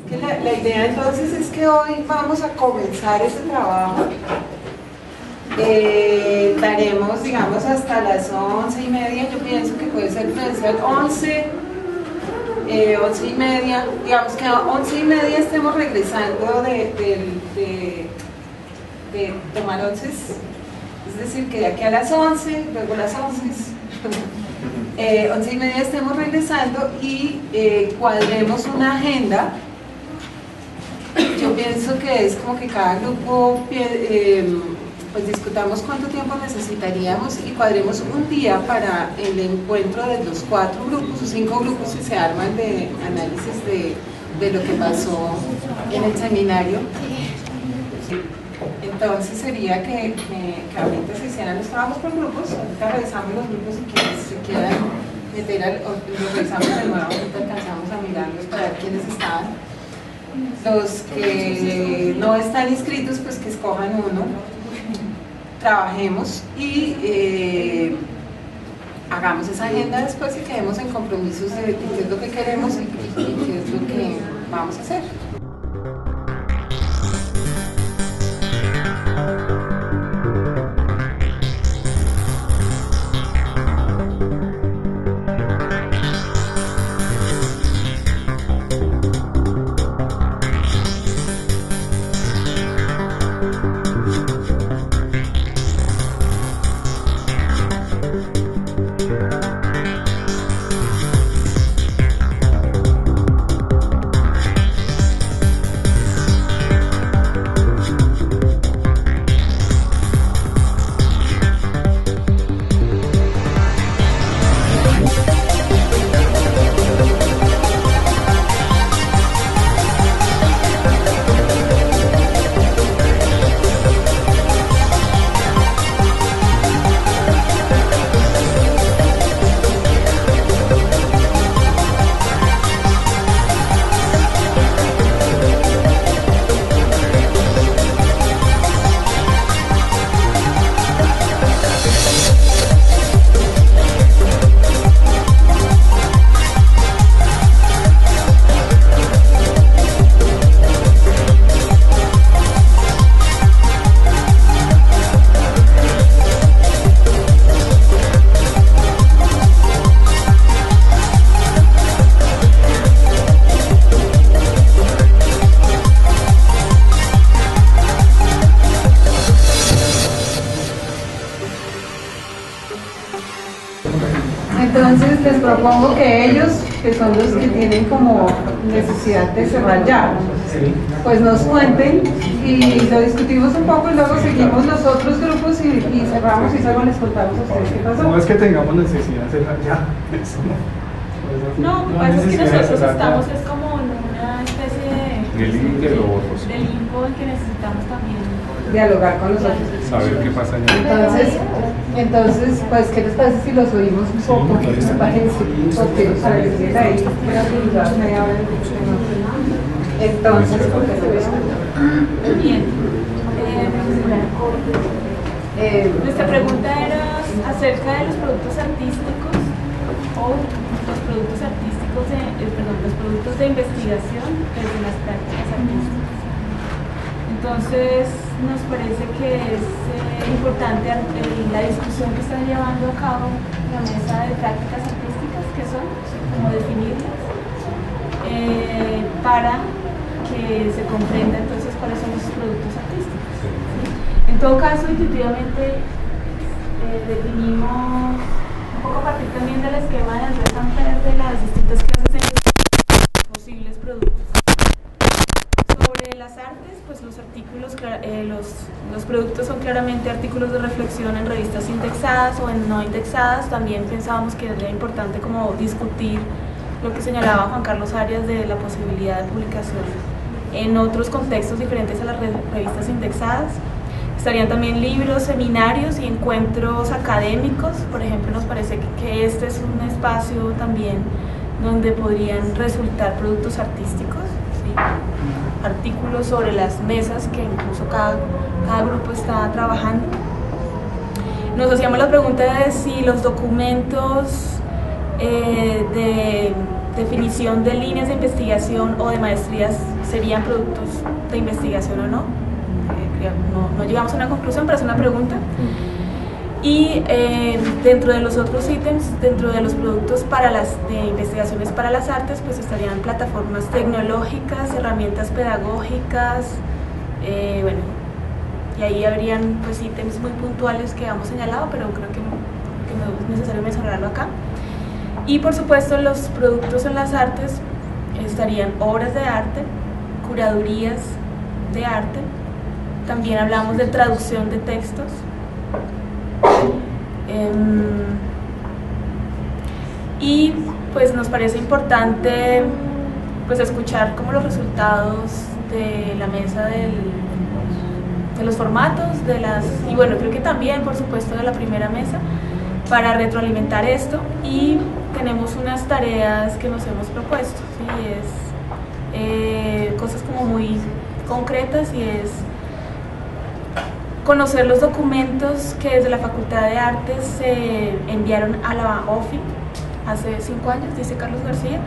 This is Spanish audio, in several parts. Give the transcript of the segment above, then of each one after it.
Es que la idea entonces es que hoy vamos a comenzar ese trabajo. Daremos, digamos, hasta las 11:30. Yo pienso que puede ser prudencial 11:30, digamos que a 11:30 estemos regresando de tomar onces, es decir, que de aquí a las 11, luego las 11:30 estemos regresando y cuadremos una agenda. Yo pienso que es como que cada grupo pues discutamos cuánto tiempo necesitaríamos y cuadremos un día para el encuentro de los 4 grupos o 5 grupos que se arman de análisis de lo que pasó en el seminario. Entonces sería que ahorita se hicieran los trabajos por grupos. Ahorita revisamos los grupos y quienes se quieran meter, los revisamos de nuevo, ahorita alcanzamos a mirarlos para ver quiénes estaban. Los que no están inscritos, pues que escojan uno, trabajemos y hagamos esa agenda después y quedemos en compromisos de qué es lo que queremos y qué es lo que vamos a hacer. Entonces les propongo que ellos, que son los que tienen como necesidad de cerrar ya, pues nos cuenten y lo discutimos un poco y luego seguimos los otros grupos y cerramos y luego les contamos a ustedes qué pasó. No es que tengamos necesidad de cerrar ya. No, lo que pasa es que nosotros estamos es como en una especie de limbo en que necesitamos también dialogar con nosotros. Saber qué pasa allá. Entonces, pues, ¿qué les parece si los oímos un poco? ¿Qué les parece? Porque para que estés ahí, para que media hora. Entonces, ¿por qué se ve? bien. Nuestra pregunta era acerca de los productos artísticos o los productos artísticos los productos de investigación desde las prácticas artísticas. Entonces nos parece que es importante la discusión que están llevando a cabo la mesa de prácticas artísticas, que son, como definirlas, para que se comprenda entonces cuáles son los productos artísticos. En todo caso, intuitivamente definimos un poco a partir también del esquema de Andrés Samper de las distintas clases de posibles productos. Sobre las artes, pues los artículos, los productos son claramente artículos de reflexión en revistas indexadas o en no indexadas. También pensábamos que era importante como discutir lo que señalaba Juan Carlos Arias de la posibilidad de publicación en otros contextos diferentes a las revistas indexadas. Estarían también libros, seminarios y encuentros académicos. Por ejemplo, nos parece que este es un espacio también donde podrían resultar productos artísticos, ¿sí? Artículos sobre las mesas que incluso cada grupo está trabajando. Nos hacíamos la pregunta de si los documentos definición de líneas de investigación o de maestrías serían productos de investigación o no. No llegamos a una conclusión, pero es una pregunta. Y dentro de los otros ítems, dentro de los productos de investigaciones para las artes, pues estarían plataformas tecnológicas, herramientas pedagógicas, bueno, y ahí habrían pues ítems muy puntuales que hemos señalado, pero creo que no es necesario mencionarlo acá. Y por supuesto los productos en las artes estarían obras de arte, curadurías de arte, también hablamos de traducción de textos, y pues nos parece importante pues escuchar como los resultados de la mesa de los formatos, y bueno, creo que también por supuesto de la primera mesa, para retroalimentar esto. Y tenemos unas tareas que nos hemos propuesto, ¿sí? Es cosas como muy concretas, y es conocer los documentos que desde la Facultad de Artes se enviaron a la OFI hace 5 años, dice Carlos García,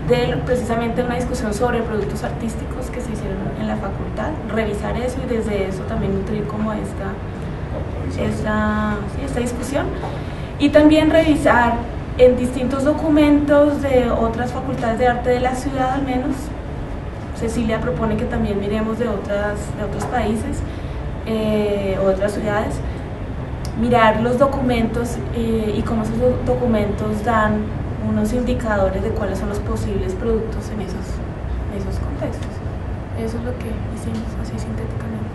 de precisamente una discusión sobre productos artísticos que se hicieron en la facultad, revisar eso y desde eso también nutrir como esta discusión, y también revisar en distintos documentos de otras facultades de arte de la ciudad, al menos. Cecilia propone que también miremos de otros países, otras ciudades, mirar los documentos y cómo esos documentos dan unos indicadores de cuáles son los posibles productos en esos contextos. Eso es lo que hicimos así sintéticamente.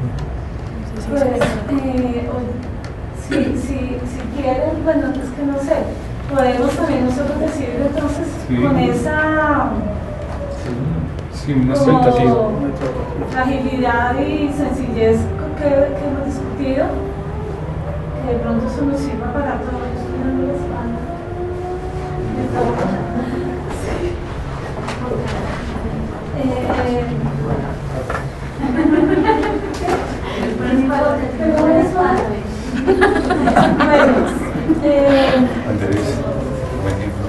Si quieren, bueno, es que no sé, podemos también nosotros decir entonces con esa una expectativa, fragilidad y sencillez que hemos discutido, que de pronto eso nos sirva para todos. Estoy dando la espalda. Andrés, buen ejemplo.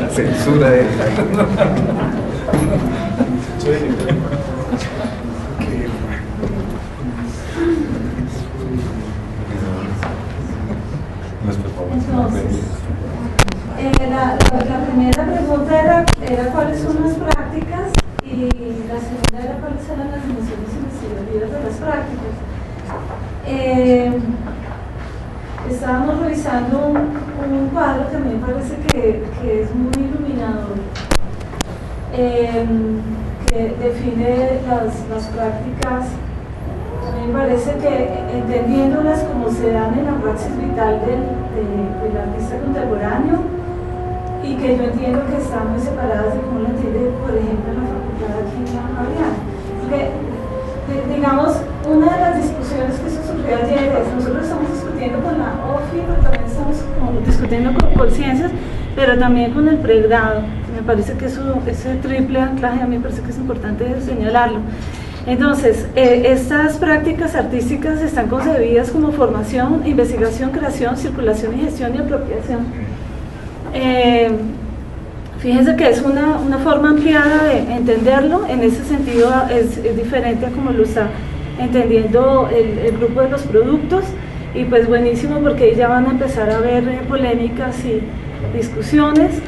La censura de la primera pregunta era cuáles son las prácticas, y la segunda era cuáles eran las dimensiones investigativas de las prácticas. Estábamos revisando un cuadro que a mí me parece que es muy iluminador, que define las prácticas. A mí me parece que entendiéndolas como se dan en la praxis vital del artista contemporáneo, y que yo entiendo que están muy separadas de cómo la entiende, por ejemplo, en la facultad aquí en la Javeriana. Porque, digamos, una de las discusiones que se surgió ayer es, nosotros estamos discutiendo con la OFI, pero también estamos como discutiendo con ciencias, pero también con el pregrado. Me parece que ese triple anclaje a mí me parece que es importante señalarlo. Entonces, estas prácticas artísticas están concebidas como formación, investigación, creación, circulación y gestión y apropiación. Fíjense que es una forma ampliada de entenderlo. En ese sentido es diferente a como lo está entendiendo el grupo de los productos, y pues buenísimo porque ya van a empezar a haber polémicas y discusiones.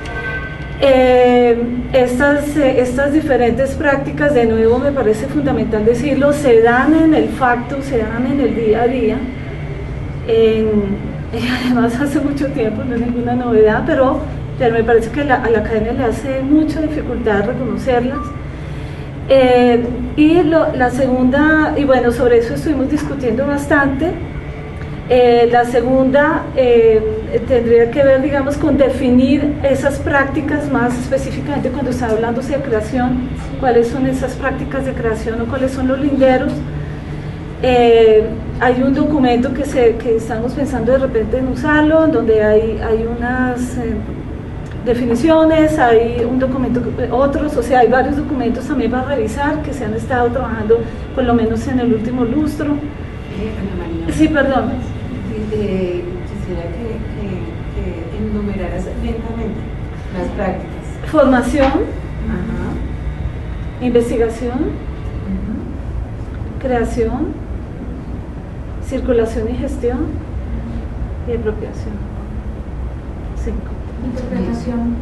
Estas diferentes prácticas, de nuevo me parece fundamental decirlo, se dan en el facto, se dan en el día a día, además hace mucho tiempo, no es ninguna novedad, pero me parece que a la academia le hace mucha dificultad reconocerlas. Y la segunda, y bueno, sobre eso estuvimos discutiendo bastante. La segunda tendría que ver, digamos, con definir esas prácticas más específicamente cuando está hablándose de creación, cuáles son esas prácticas de creación o cuáles son los linderos. Hay un documento que estamos pensando de repente en usarlo, donde hay unas definiciones, hay un documento, otros, o sea, hay varios documentos también para revisar que se han estado trabajando por lo menos en el último lustro. Ana María. Sí, perdón. Quisiera Las prácticas. Formación, Ajá. investigación, creación, circulación y gestión y apropiación. 5. Interpretación.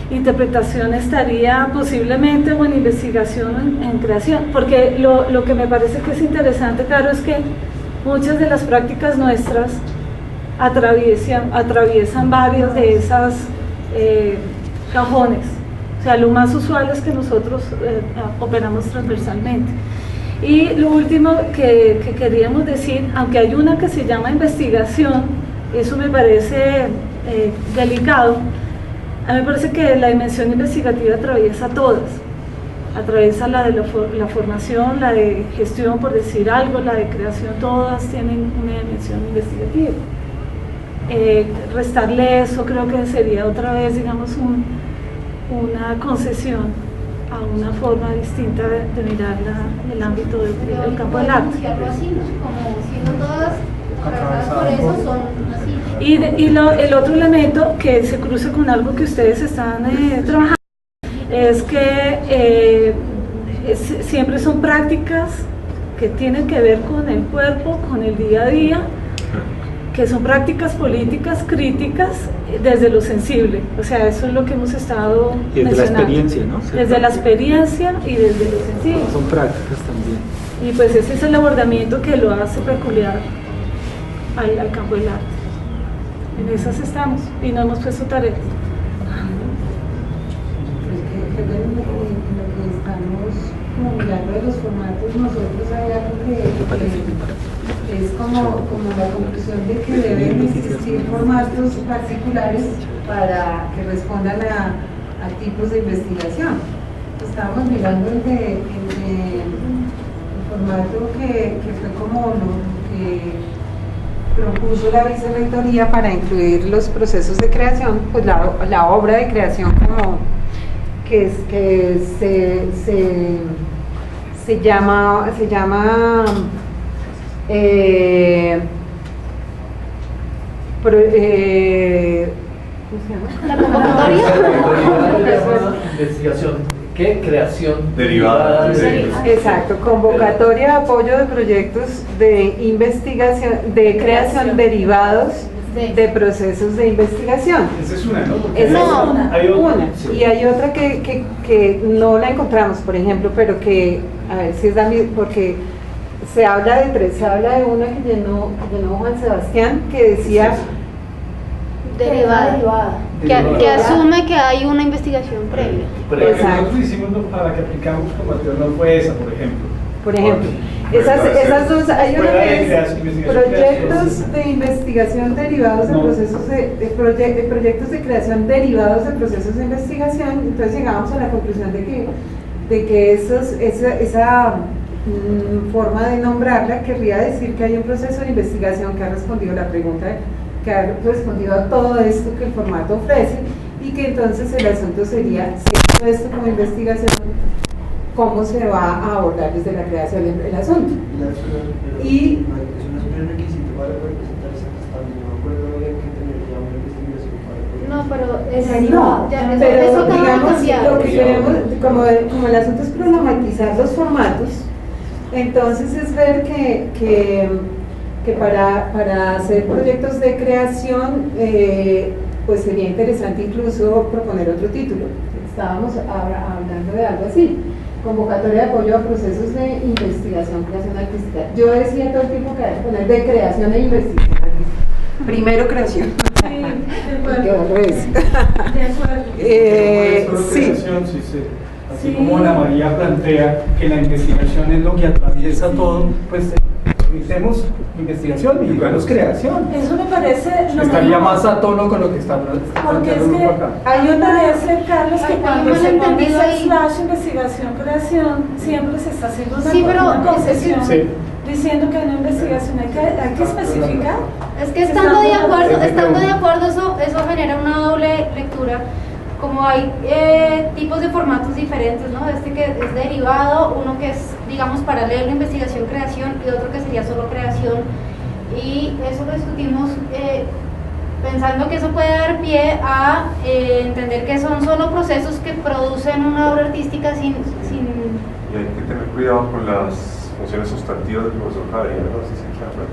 Interpretación estaría posiblemente o en investigación o en creación, porque lo que me parece que es interesante, claro, es que muchas de las prácticas nuestras atraviesan varios de esas cajones. O sea, lo más usual es que nosotros operamos transversalmente. Y lo último que queríamos decir, aunque hay una que se llama investigación, eso me parece delicado. A mí me parece que la dimensión investigativa atraviesa todas. Atraviesa la de la formación, la de gestión, por decir algo, la de creación, todas tienen una dimensión investigativa. Restarle eso creo que sería otra vez, digamos, una concesión a una forma distinta de mirar el ámbito del campo del arte. Así, ¿no? Como siendo todas atravesadas por eso, son así. El otro elemento que se cruza con algo que ustedes están trabajando es que siempre son prácticas que tienen que ver con el cuerpo, con el día a día, que son prácticas políticas críticas desde lo sensible. O sea, eso es lo que hemos estado y desde mencionando. la experiencia, ¿no? Desde la experiencia y desde lo sensible. Son prácticas también. Y pues ese es el abordamiento que lo hace peculiar al campo del arte. En esas estamos y no hemos puesto tareas. Pues que en lo que estamos como mirando de los formatos, nosotros hay algo que es como la conclusión de que deben existir formatos particulares para que respondan a tipos de investigación. Estábamos mirando el formato que fue como lo que propuso la vicerrectoría para incluir los procesos de creación, pues la obra de creación como que se llama ¿cómo se llama? La convocatoria. Investigación. ¿Qué? Creación. Derivada. Exacto, convocatoria de apoyo de proyectos de investigación, de creación derivados de procesos de investigación. Esa es una, ¿no? Porque Esa No. es hay otra. una. Sí. Y hay otra que no la encontramos, por ejemplo, pero que, a ver si es la misma, porque se habla de tres, se habla de una que llenó Juan Sebastián, que decía Derivada. Que asume que hay una investigación previa. Pero la que Exacto. nosotros hicimos a la que aplicamos como material no fue esa, por ejemplo. por ejemplo, esas dos, hay una Fuera de que es creación, investigación, proyectos creación. de investigación derivados de No. procesos de proyectos de creación derivados de procesos de investigación. Entonces llegamos a la conclusión de que esa forma de nombrarla querría decir que hay un proceso de investigación que ha respondido a la pregunta, que ha respondido a todo esto que el formato ofrece, y que entonces el asunto sería, siendo esto como investigación, cómo se va a abordar desde la creación el asunto. Y es un requisito para poder presentar esa también. No me acuerdo, había que tener ya una investigación para poder. No, pero no, eso pero acaba de digamos, cambiar. lo que queremos, como el asunto es problematizar los formatos, entonces es ver que para hacer proyectos de creación, pues sería interesante incluso proponer otro título. Estábamos hablando de algo así: convocatoria de apoyo a procesos de investigación, creación artística. Yo decía todo el tiempo que hay que poner de creación e investigación artística. Primero creación. Sí, de Qué acuerdo. horrores. De acuerdo. Sí. Sí, sí. Así como Ana María plantea que la investigación es lo que atraviesa todo, pues utilicemos investigación y luego creación. Eso me parece lo Estaría mejor. más a tono con lo que está Porque es planteando el que grupo acá. hay una parece, Carlos, que Hay cuando un se pone malentendido ese ahí. slash investigación, creación, siempre se está haciendo Sí, pero una concesión Sí. diciendo que hay una investigación, hay que especificar. Es que estando de acuerdo, eso genera una doble lectura. Como hay tipos de formatos diferentes, ¿no? Este que es derivado, uno que es, digamos, paralelo, investigación, creación, y otro que sería solo creación. Y eso lo discutimos pensando que eso puede dar pie a entender que son solo procesos que producen una obra artística sin... Y hay que tener cuidado con las funciones sustantivas del profesor Javier, no sé si claro,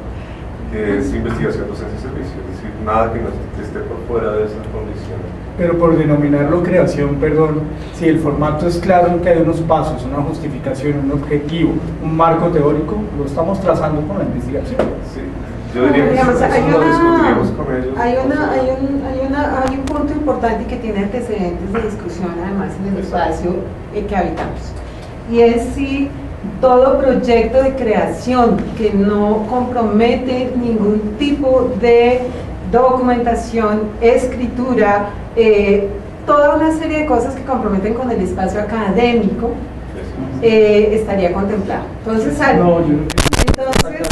que es investigación, docencia y servicio, es decir, nada que esté por fuera de esas condiciones. Pero por denominarlo creación, perdón, si el formato es claro en que hay unos pasos, una justificación, un objetivo, un marco teórico, lo estamos trazando con la investigación. Sí, yo diría que Digamos, eso lo discutiremos con ellos. Hay un punto importante que tiene antecedentes de discusión además en el espacio que habitamos, y es si todo proyecto de creación que no compromete ningún tipo de documentación, escritura, toda una serie de cosas que comprometen con el espacio académico, estaría contemplado. Entonces, No, yo creo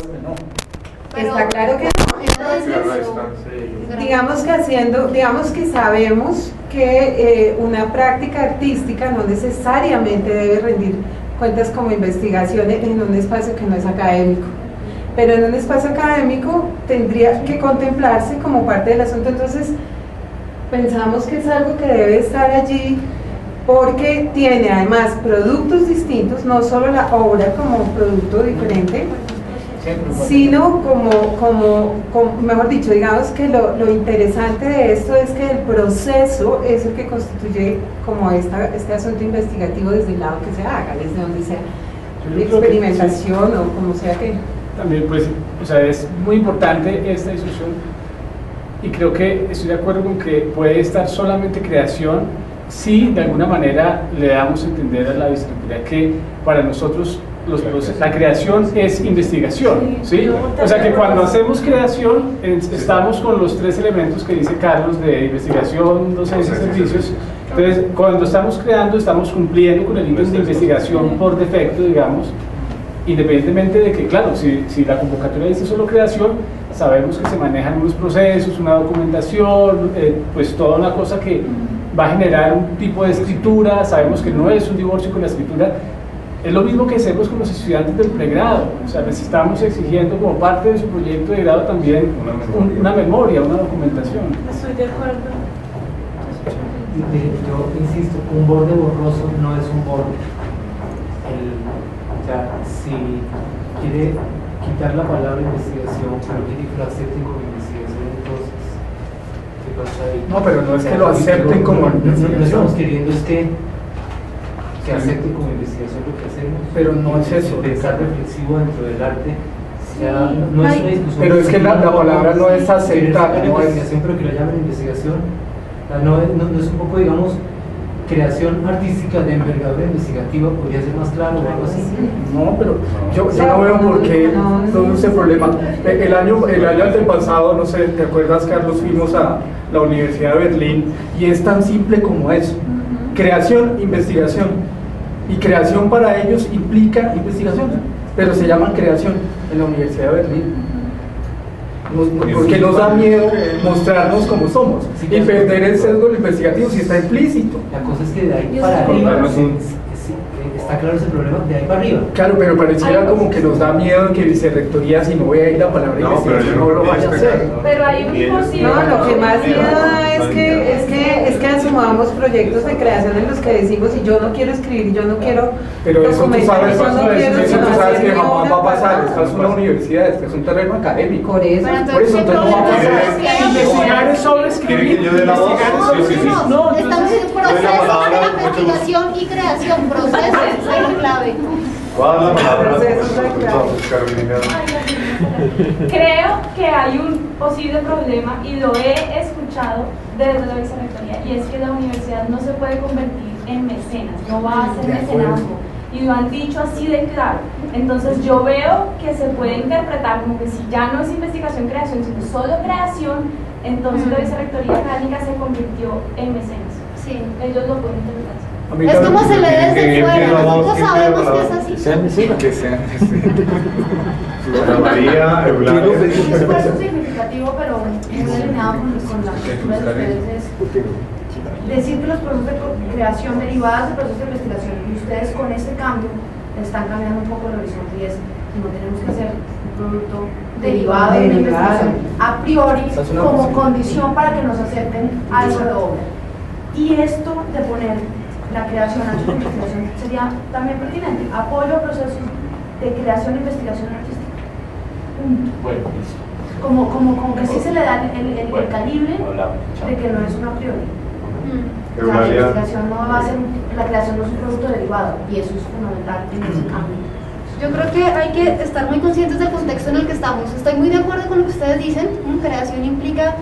que está claro que no. Entonces, digamos que sabemos que una práctica artística no necesariamente debe rendir cuentas como investigación en un espacio que no es académico, pero en un espacio académico tendría que contemplarse como parte del asunto. Entonces pensamos que es algo que debe estar allí porque tiene además productos distintos, no solo la obra como producto diferente, sino como mejor dicho, digamos que lo interesante de esto es que el proceso es el que constituye como este asunto investigativo desde el lado que se haga, desde donde sea de experimentación o como sea que... También pues, o sea, es muy importante esta discusión y creo que estoy de acuerdo con que puede estar solamente creación si de alguna manera le damos a entender a la disciplina que para nosotros la creación es investigación, ¿sí? O sea que cuando hacemos creación estamos con los tres elementos que dice Carlos de investigación, docencia y servicios. Entonces cuando estamos creando estamos cumpliendo con el ítem de investigación por defecto, digamos, independientemente de que, claro, si la convocatoria dice solo creación, sabemos que se manejan unos procesos, una documentación, pues toda una cosa que va a generar un tipo de escritura, sabemos que no es un divorcio con la escritura. Es lo mismo que hacemos con los estudiantes del pregrado, o sea, les estamos exigiendo como parte de su proyecto de grado también una memoria, una documentación. Estoy de acuerdo. Yo insisto, un borde borroso no es un borde. O sea, si quiere quitar la palabra investigación, pero quiere que lo acepten como investigación, entonces, ¿qué pasa ahí? No, pero no es que lo acepten como investigación. Lo que estamos queriendo es que acepten como investigación lo que hacemos. Pero no es eso. Pensar reflexivo dentro del arte. O sea, no es una discusión. Pero es que la palabra no es aceptar, no es investigación, pero que lo llamen investigación. O sea, no es un poco, digamos, creación artística de envergadura investigativa, podría ser más claro o algo así. No, pero yo no veo por qué todo ese problema. El año antepasado, no sé, ¿te acuerdas, Carlos? Fuimos a la Universidad de Berlín y es tan simple como eso. Creación, investigación. Y creación para ellos implica investigación, pero se llama creación en la Universidad de Berlín. Porque nos da miedo mostrarnos como somos y perder el sesgo investigativo si está implícito. La cosa es que de ahí para arriba, está claro ese problema, de ahí para arriba. Claro, pero pareciera como que nos da miedo que vicerrectoría, si no voy a ir la palabra investigación, no lo vaya a hacer. Pero hay un imposible. No, lo que más miedo da es que asumamos proyectos de creación en los que decimos, y yo no quiero escribir, yo no quiero pero eso tú sabes, yo no quiero, eso sino tú sabes que hacer jamás va a pasar. obra. Esta es una universidad, este es un terreno académico. Por eso. Pero entonces, no va a pasar. Investigar es sobre escribir. ¿Quiere que yo dé la voz? No, estamos en proceso de investigación y creación, proceso es la clave. ¿Cuál es la palabra? Entonces, Carolina. Creo que hay un posible problema y lo he escuchado desde la vicerrectoría, y es que la universidad no se puede convertir en mecenas, no va a ser mecenazgo, y lo han dicho así de claro. Entonces yo veo que se puede interpretar como que si ya no es investigación creación, sino solo creación, entonces la vicerrectoría académica se convirtió en mecenas. Sí. Ellos lo pueden interpretar así. Es como se ve desde fuera, nosotros sabemos que es así. Que sean Ana María, Eulalia. Un esfuerzo significativo, pero muy alineado con la postura de ustedes, es decir que los procesos de creación derivados de procesos de investigación, y ustedes con este cambio están cambiando un poco el horizonte, y es, no tenemos que hacer producto derivado de una investigación a priori como condición para que nos acepten algo de obra. Y esto de poner la creación antes de investigación sería también pertinente. Apoyo a procesos de creación e investigación artística. Bueno, listo. Como que sí se le da el calibre de que no es una a priori. O sea, la investigación no va a ser, la creación no es un producto derivado, y eso es fundamental en ese cambio. Yo creo que hay que estar muy conscientes del contexto en el que estamos. Estoy muy de acuerdo con lo que ustedes dicen. Creación implica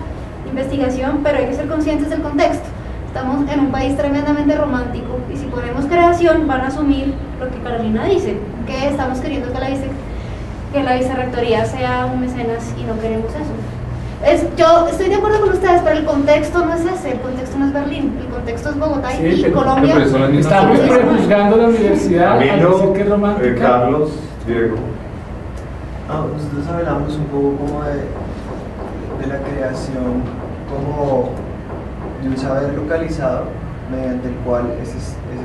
investigación, pero hay que ser conscientes del contexto. Estamos en un país tremendamente romántico, y si ponemos creación van a asumir lo que Carolina dice, que estamos queriendo que la vicerrectoría sea un mecenas, y no queremos eso. Yo estoy de acuerdo con ustedes, pero el contexto no es ese, el contexto no es Berlín, el contexto es Bogotá y Colombia. Estamos prejuzgando la universidad al decir que es romántica. Carlos, Diego. Nosotros hablamos un poco como de la creación como de un saber localizado mediante el cual ese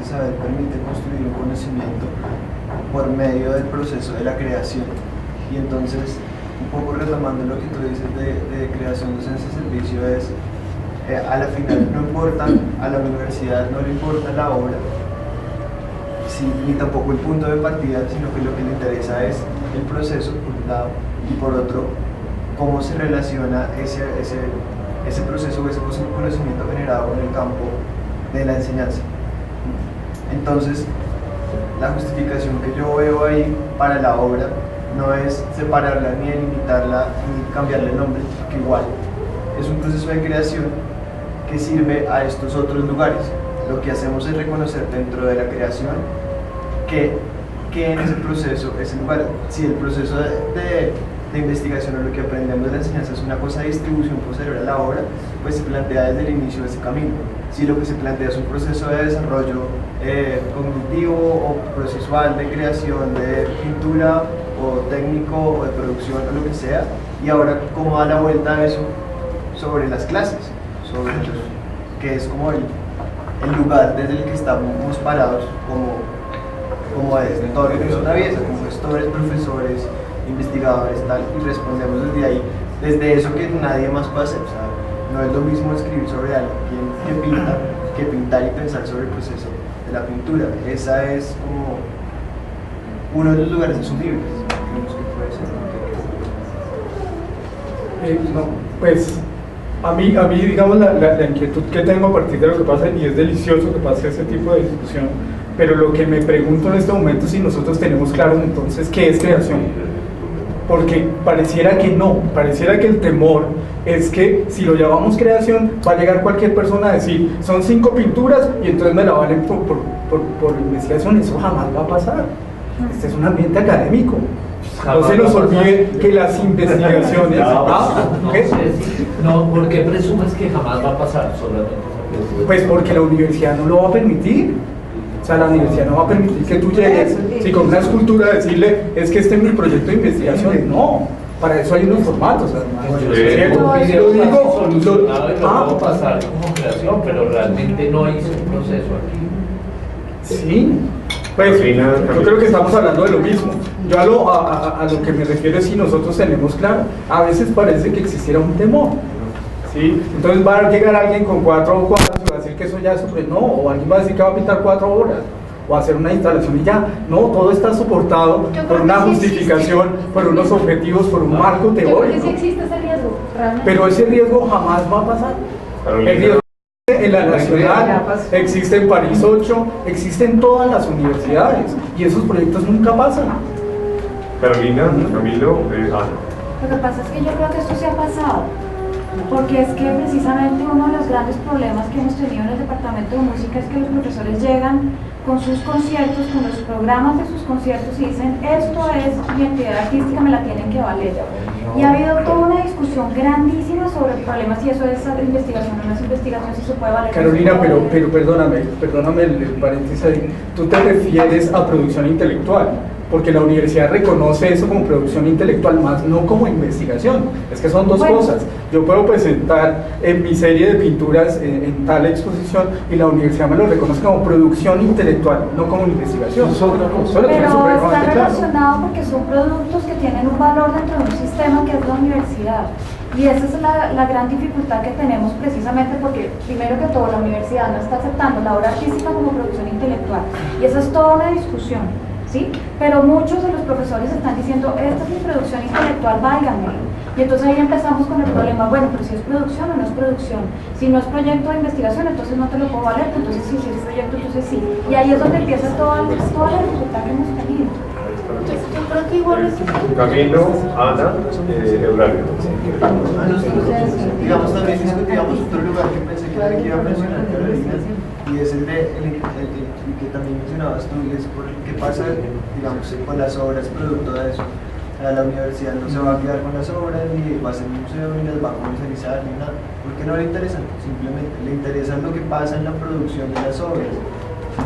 saber permite construir un conocimiento por medio del proceso de la creación. Y entonces, un poco retomando lo que tú dices de creación, docencia, servicio, es a la final no importa, a la universidad no le importa la obra, ni tampoco el punto de partida, sino que lo que le interesa es el proceso, por un lado, y por otro, cómo se relaciona ese proceso o ese conocimiento generado en el campo de la enseñanza. Entonces, la justificación que yo veo ahí para la obra no es separarla, ni delimitarla, ni cambiarle el nombre, porque igual es un proceso de creación que sirve a estos otros lugares. Lo que hacemos es reconocer dentro de la creación que en ese proceso es el lugar. Si el proceso de investigación o lo que aprendemos de la enseñanza es una cosa de distribución posterior a la obra, pues se plantea desde el inicio de ese camino. Si lo que se plantea es un proceso de desarrollo cognitivo o procesual de creación de pintura o técnico o de producción o lo que sea, y ahora cómo da la vuelta a eso sobre las clases, que es como el lugar desde el que estamos parados como desde todo lo que nos atraviesa, como gestores, profesores, investigadores, tal, y respondemos desde ahí, desde eso que nadie más puede hacer. O sea, no es lo mismo escribir sobre alguien que pinta que pintar y pensar sobre el proceso de la pintura. Esa es como uno de los lugares asumibles, creemos que puede ser. No, pues a mí digamos la inquietud que tengo a partir de lo que pasa, y es delicioso que pase ese tipo de discusión, pero lo que me pregunto en este momento es si nosotros tenemos claro entonces qué es creación. Porque pareciera que no, pareciera que el temor es que si lo llamamos creación va a llegar cualquier persona a decir son 5 pinturas y entonces me la valen por investigación. Eso jamás va a pasar. Este es un ambiente académico. No se nos olvide que las investigaciones... No, ¿por qué presumes que jamás va a pasar? Pues porque la universidad no lo va a permitir. O sea, la universidad no va a permitir que tú llegues si con una escultura decirle es que este es mi proyecto de investigación. No, para eso hay unos formatos. Yo digo, puedo pasar como creación, pero realmente no hice un proceso aquí. Sí, pues yo creo que estamos hablando de lo mismo. Yo a lo que me refiero es si nosotros tenemos claro. A veces parece que existiera un temor. ¿Sí? Entonces va a llegar alguien con 4 cuadros y va a decir que eso ya es no, o alguien va a decir que va a pintar 4 horas o hacer una instalación y ya. No, todo está soportado por una justificación, por unos objetivos, por un marco teórico. Yo creo que sí existe ese riesgo, realmente. Pero ese riesgo jamás va a pasar. El riesgo en la Nacional, existe en París 8, existe en todas las universidades y esos proyectos nunca pasan. Carolina, Camilo, Lo que pasa es que yo creo que esto se ha pasado, porque es que precisamente uno de los grandes problemas que hemos tenido en el departamento de música es que los profesores llegan con sus conciertos, con los programas de sus conciertos y dicen esto es mi actividad artística, me la tienen que valer. Y ha habido toda una discusión grandísima sobre el problema si eso es investigación o no es investigación, si se puede valer. Carolina, pero perdóname el paréntesis ahí. Tú te refieres a producción intelectual. porque la universidad reconoce eso como producción intelectual, más no como investigación. Es que son dos cosas. Yo puedo presentar mi serie de pinturas en tal exposición y la universidad me lo reconoce como producción intelectual, no como investigación. Pero está relacionado porque son productos que tienen un valor dentro de un sistema que es la universidad. Y esa es la gran dificultad que tenemos, precisamente porque, primero que todo, la universidad no está aceptando la obra artística como producción intelectual. Y esa es toda una discusión, ¿sí? Pero muchos de los profesores están diciendo, esta es mi producción intelectual, válganme. Y entonces ahí empezamos con el problema, bueno, pero si es producción o no es producción. Si no es proyecto de investigación, entonces no te lo puedo valer, entonces sí, si es proyecto, entonces sí. Y ahí es donde empieza toda la dificultad que hemos tenido. Yo creo que igual es... Camilo, Ana, Eulalia. Digamos, también discutíamos otro lugar que pensé que era el que iba a mencionar Carolina, y es el que también mencionabas tú, y es por el que pasa, digamos, con las obras producto de eso. La universidad no se va a quedar con las obras, ni va a ser un museo, ni las va a comercializar, ni nada, porque no le interesan, simplemente le interesa lo que pasa en la producción de las obras,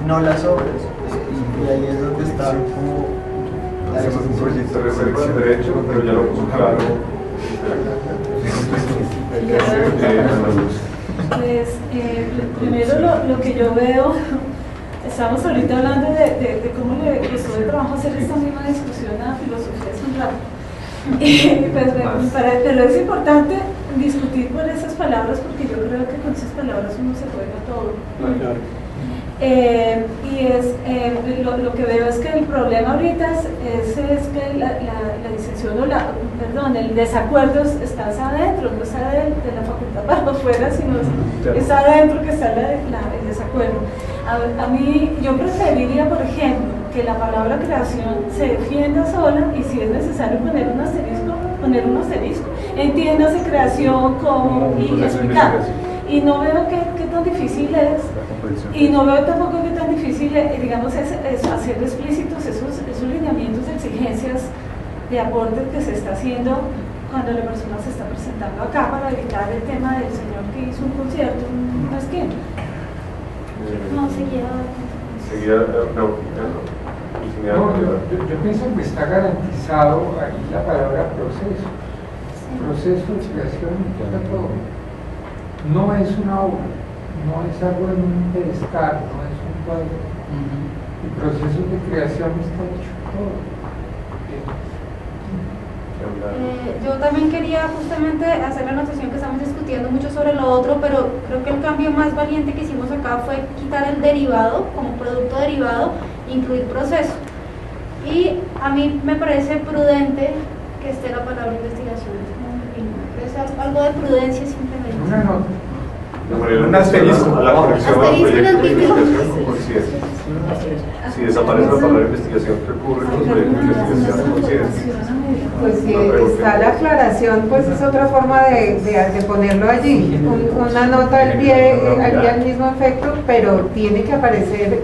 no las obras, y ahí es donde está como... Hacemos un proyecto de reserva de derecho, pero ya lo puso claro. Pues primero lo que yo veo, estamos ahorita hablando de cómo le costó de trabajo hacer esta misma discusión a filosofía hace un rato. Pero es importante discutir por esas palabras, porque yo creo que con esas palabras uno se juega todo. Y lo que veo es que el problema ahorita es que la disensión o el desacuerdo está adentro, no está de la facultad para afuera, sino está adentro que está el desacuerdo. A mí, yo preferiría, por ejemplo, que la palabra creación se defienda sola, y si es necesario poner un asterisco, entiéndase creación como y explicar. Y no veo qué tan difícil es, y no veo tampoco qué tan difícil digamos, es hacer explícitos esos lineamientos de exigencias de aporte que se está haciendo cuando la persona se está presentando acá, para evitar el tema del señor que hizo un concierto en una esquina. Yo pienso que está garantizado ahí la palabra proceso. Proceso de creación implica todo. No es una obra, no es algo en un pedestal, no es un cuadro. El proceso de creación está hecho todo. Yo también quería justamente hacer la anotación que estamos discutiendo mucho sobre lo otro, pero creo que el cambio más valiente que hicimos acá fue quitar el derivado como producto derivado, incluir proceso. Y a mí me parece prudente que esté la palabra investigación. Es algo de prudencia simplemente. Una nota. Un asterisco. A la conexión al Asterisco en el proyecto de título. investigación con conciencia. Si desaparece la palabra investigación, ¿qué ocurre con los proyectos de investigación con conciencia? Pues si está la aclaración, pues es otra forma de ponerlo allí. Una nota al pie haría el mismo efecto, pero tiene que aparecer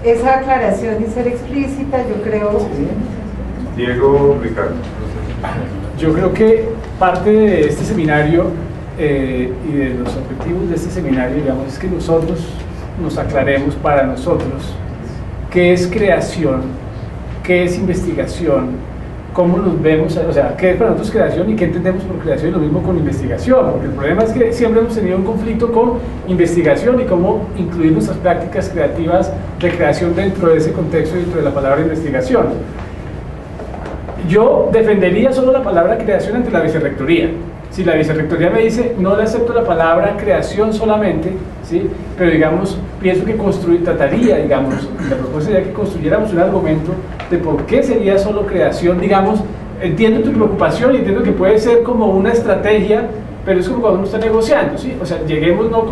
esa aclaración y ser explícita, yo creo. Diego, Ricardo. Yo creo que parte de este seminario y de los objetivos de este seminario, digamos, es que nosotros nos aclaremos para nosotros qué es creación, qué es investigación, cómo nos vemos, o sea, qué es para nosotros creación y qué entendemos por creación, y lo mismo con investigación, porque el problema es que siempre hemos tenido un conflicto con investigación y cómo incluir nuestras prácticas creativas de creación dentro de ese contexto, dentro de la palabra investigación. Yo defendería solo la palabra creación ante la vicerrectoría. Si la vicerrectoría me dice, no le acepto la palabra creación solamente, ¿sí? Pero digamos, pienso que trataría, digamos, la propuesta sería que construyéramos un argumento de por qué sería solo creación, digamos, entiendo tu preocupación y entiendo que puede ser como una estrategia, pero es como cuando uno está negociando, ¿sí? O sea, lleguemos no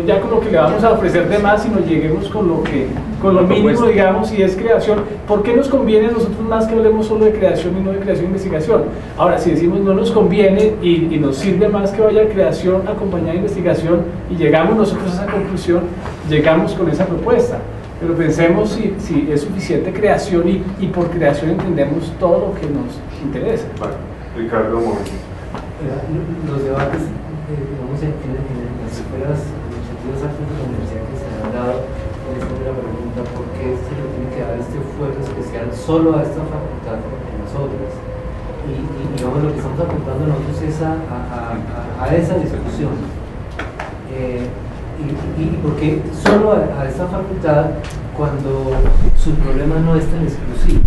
ya con lo que le vamos a ofrecer de más, sino lleguemos con lo mínimo, digamos, y es creación. ¿Por qué nos conviene a nosotros más que hablemos solo de creación y no de creación e investigación? Ahora, si decimos no nos conviene y nos sirve más que vaya creación acompañada de investigación y llegamos nosotros a esa conclusión, llegamos con esa propuesta. Pero pensemos si es suficiente creación y por creación entendemos todo lo que nos interesa. Vale. Ricardo, los debates, digamos, en las escuelas, en los sentidos altos de la universidad que se han dado, esa es la pregunta, ¿por qué se le tiene que dar este esfuerzo especial solo a esta facultad en las otras? Y digamos, lo que estamos apuntando nosotros es a esa discusión. Y porque solo a esta facultad cuando su problema no es tan exclusivo.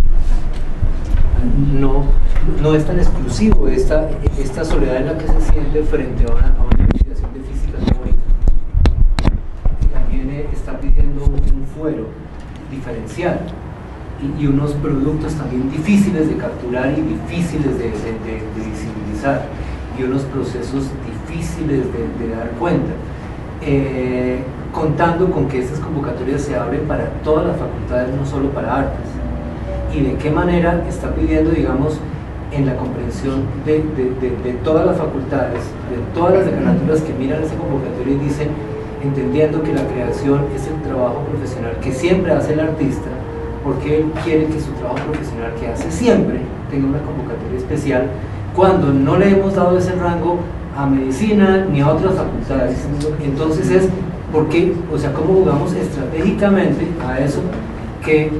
No es tan exclusivo esta soledad en la que se siente frente a una investigación de física teórica. También está pidiendo un fuero diferencial y unos productos también difíciles de capturar y difíciles de visibilizar y unos procesos difíciles de dar cuenta. Contando con que estas convocatorias se abren para todas las facultades, no solo para artes. Y de qué manera está pidiendo, digamos, en la comprensión de todas las facultades, de todas las decanaturas que miran esa convocatoria y dicen, entendiendo que la creación es el trabajo profesional que siempre hace el artista, porque él quiere que su trabajo profesional que hace siempre tenga una convocatoria especial, cuando no le hemos dado ese rango a medicina ni a otras facultades. Entonces es, ¿por qué? O sea, ¿cómo jugamos estratégicamente a eso que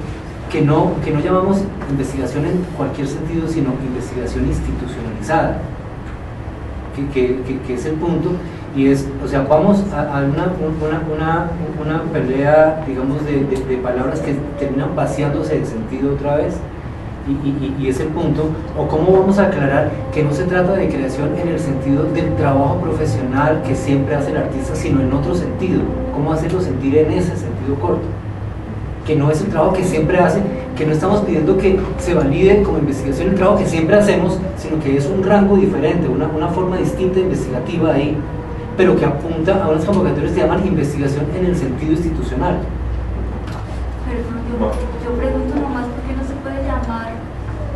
no llamamos investigación en cualquier sentido, sino investigación institucionalizada, que es el punto, y es, o sea, vamos a una pelea, digamos, de palabras que terminan vaciándose de sentido otra vez, y es el punto, o cómo vamos a aclarar que no se trata de creación en el sentido del trabajo profesional que siempre hace el artista, sino en otro sentido, cómo hacerlo sentir en ese sentido corto, que no es el trabajo que siempre hace, que no estamos pidiendo que se valide como investigación el trabajo que siempre hacemos, sino que es un rango diferente, una forma distinta investigativa ahí, pero que apunta a unas convocatorias que llaman investigación en el sentido institucional. Perdón, yo pregunto nomás por qué no se puede llamar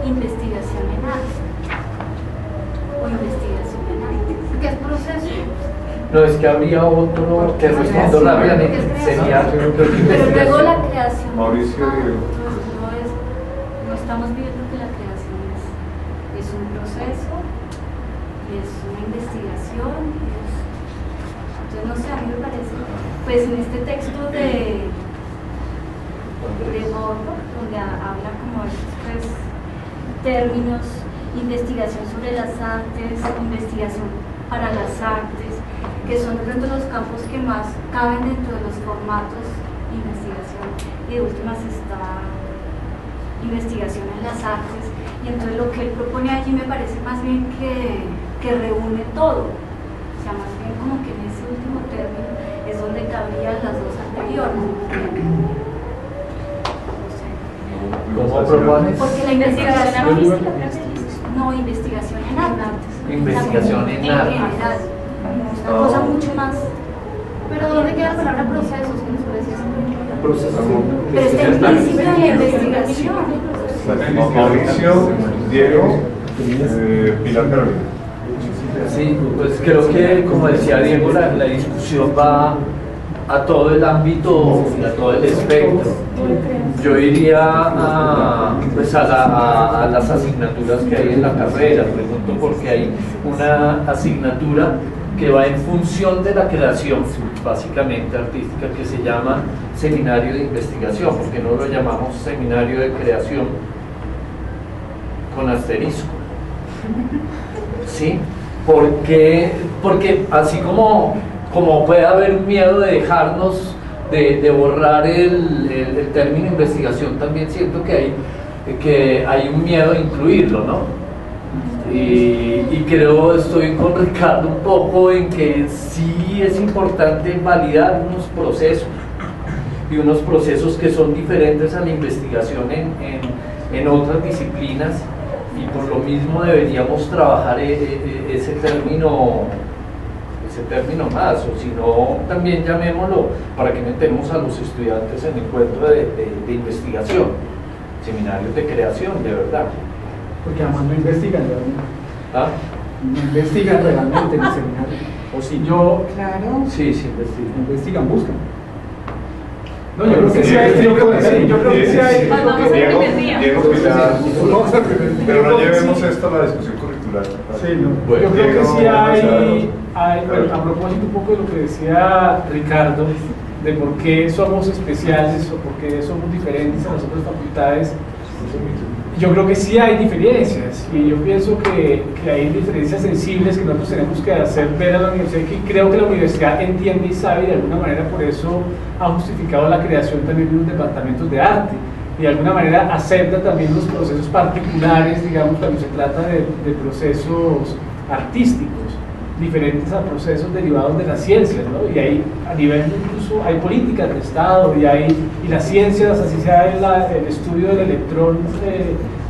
investigación en arte o investigación en arte, porque es proceso. No, es que habría otro que respondo rápidamente. Sería pero luego la creación. Mauricio, no estamos viendo que la creación es un proceso y es una investigación. Entonces, no sé, a mí me parece, pues en este texto de Borro, donde habla como de estos tres términos: investigación sobre las artes, investigación para las artes, que son de pronto los campos que más caben dentro de los formatos de investigación, y de últimas está investigación en las artes, y entonces lo que él propone allí me parece más bien que reúne todo, o sea, más bien como que en ese último término es donde cabrían las dos anteriores. ¿Cómo propones? Porque la investigación artística, no, investigación en artes. Investigación en arte. General. Una cosa mucho más. Pero ¿dónde queda la palabra procesos? ¿Qué nos puede decir? Procesos. Pero está implícito en la investigación. Mauricio, Diego, Pilar Carolina. Sí, pues creo que, como decía Diego, la discusión va a todo el ámbito y a todo el espectro. Yo iría pues a las asignaturas que hay en la carrera. Pregunto porque hay una asignatura que va en función de la creación, básicamente artística, que se llama Seminario de Investigación, porque no lo llamamos Seminario de Creación con asterisco. ¿Sí? Porque así como puede haber un miedo de dejarnos, de borrar el término investigación, también siento que hay un miedo de incluirlo, ¿no? Y creo, estoy con Ricardo un poco en que sí es importante validar unos procesos, y unos procesos que son diferentes a la investigación en otras disciplinas, y por lo mismo deberíamos trabajar ese término más, o si no, también llamémoslo, para que metemos a los estudiantes en encuentro de investigación, seminarios de creación, de verdad. Porque además no investigan realmente. ¿Ah? No investigan realmente en el seminario. O si yo. Claro. Sí, investigan. Investigan, buscan. No, yo creo que sí hay. Yo creo que sí hay. Diego, pero no llevemos esto a la discusión curricular. Sí, no. Yo creo que sí hay, a propósito un poco de lo que decía Ricardo, de por qué somos especiales o por qué somos diferentes a las otras facultades. Yo creo que sí hay diferencias, y yo pienso que hay diferencias sensibles que nosotros tenemos que hacer ver a la universidad, y creo que la universidad entiende y sabe, y de alguna manera por eso ha justificado la creación también de unos departamentos de arte, y de alguna manera acepta también los procesos particulares, digamos, cuando se trata de procesos artísticos, diferentes a procesos derivados de las ciencias, ¿no? Y hay, a nivel incluso, hay políticas de Estado, y las ciencias, así sea el estudio del electrón,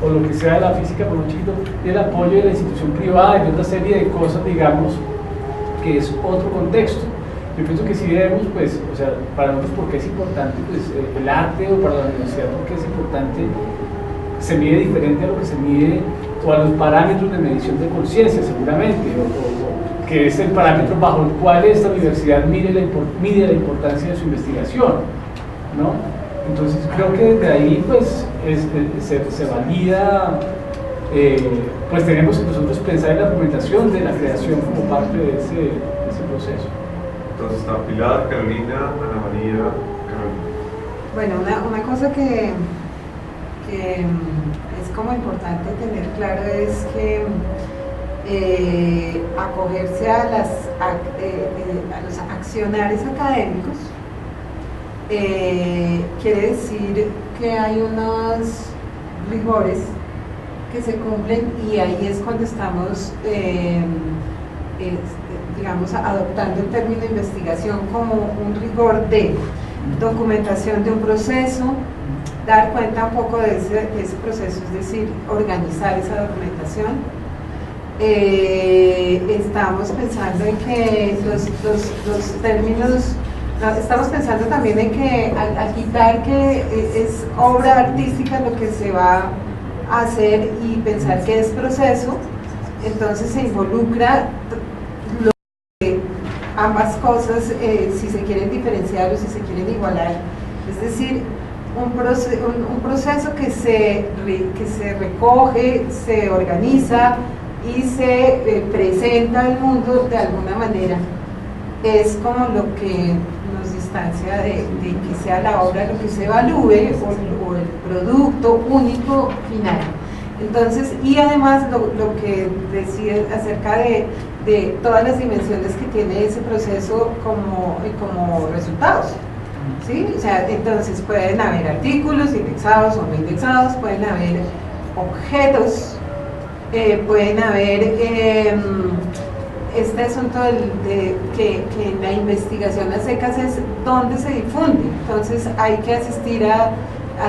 o lo que sea de la física por un chiquito, y el apoyo de la institución privada y de otra serie de cosas, digamos, que es otro contexto. Yo pienso que sí debemos, pues, o sea, para nosotros, porque es importante, pues, el arte, o para la universidad, porque es importante, se mide diferente a lo que se mide, o a los parámetros de medición de conciencia, seguramente, que es el parámetro bajo el cual esta universidad mide la importancia de su investigación, ¿no? Entonces creo que desde ahí, pues, se valida, pues tenemos que nosotros pensar en la argumentación de la creación como parte de ese proceso. Entonces está Pilar, Carolina, Ana María, Carolina. Bueno, una cosa que es como importante tener claro es que acogerse a los accionarios académicos quiere decir que hay unos rigores que se cumplen, y ahí es cuando estamos digamos, adoptando el término de investigación como un rigor de documentación de un proceso, dar cuenta un poco de ese proceso, es decir, organizar esa documentación. Estamos pensando en que los términos, estamos pensando también en que al quitar que es obra artística lo que se va a hacer y pensar que es proceso, entonces se involucra ambas cosas, si se quieren diferenciar o si se quieren igualar, es decir, un proceso que se recoge, se organiza y se presenta al mundo de alguna manera, es como lo que nos distancia de que sea la obra lo que se evalúe, o el producto único final. Entonces, y además lo que decía acerca de todas las dimensiones que tiene ese proceso como resultados, ¿sí? O sea, entonces pueden haber artículos indexados o no indexados, pueden haber objetos, pueden haber este asunto que en la investigación a secas es dónde se difunde. Entonces hay que asistir a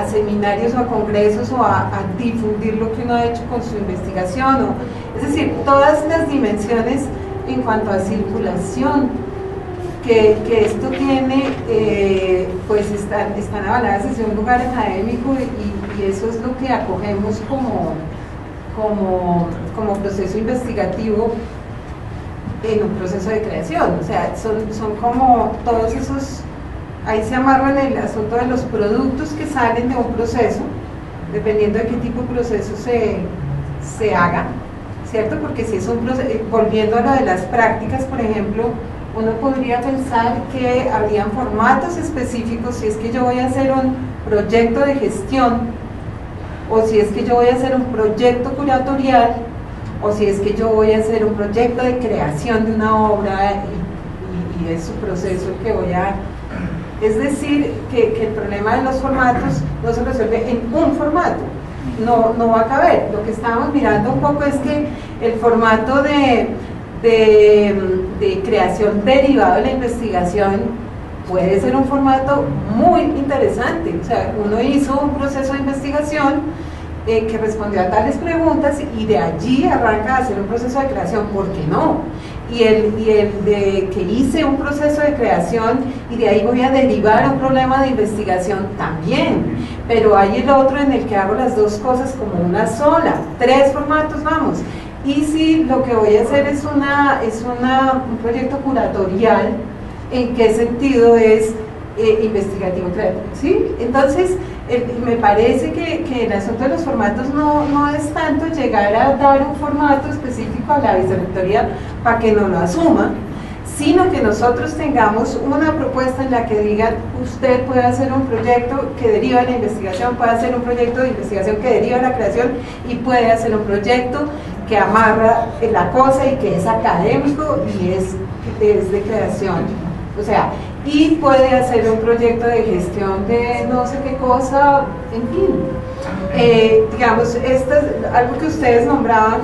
seminarios o a congresos o a difundir lo que uno ha hecho con su investigación, es decir, todas las dimensiones en cuanto a circulación que esto tiene, pues están avaladas desde un lugar académico, y eso es lo que acogemos como proceso investigativo en un proceso de creación. O sea, son como todos esos. Ahí se amarran el asunto de los productos que salen de un proceso, dependiendo de qué tipo de proceso se haga, ¿cierto? Porque si es un proceso, volviendo a lo de las prácticas, por ejemplo, uno podría pensar que habrían formatos específicos si es que yo voy a hacer un proyecto de gestión, o si es que yo voy a hacer un proyecto curatorial, o si es que yo voy a hacer un proyecto de creación de una obra, y es su proceso el que voy a... Es decir, que el problema de los formatos no se resuelve en un formato, no va a caber. Lo que estábamos mirando un poco es que el formato de creación derivado de la investigación puede ser un formato muy interesante. O sea, uno hizo un proceso de investigación que respondió a tales preguntas, y de allí arranca a hacer un proceso de creación, ¿por qué no? Y el de que hice un proceso de creación y de ahí voy a derivar un problema de investigación también, pero hay el otro en el que hago las dos cosas como una sola, 3 formatos, vamos. Y si lo que voy a hacer es un proyecto curatorial, ¿en qué sentido es investigativo creativo? ¿Sí? Entonces, me parece que el asunto de los formatos no es tanto llegar a dar un formato específico a la vicerrectoría para que no lo asuma, sino que nosotros tengamos una propuesta en la que digan, usted puede hacer un proyecto que deriva de la investigación, puede hacer un proyecto de investigación que deriva de la creación y puede hacer un proyecto que amarra la cosa y que es académico y es de creación. O sea, y puede hacer un proyecto de gestión de no sé qué cosa, en fin. Digamos, algo que ustedes nombraban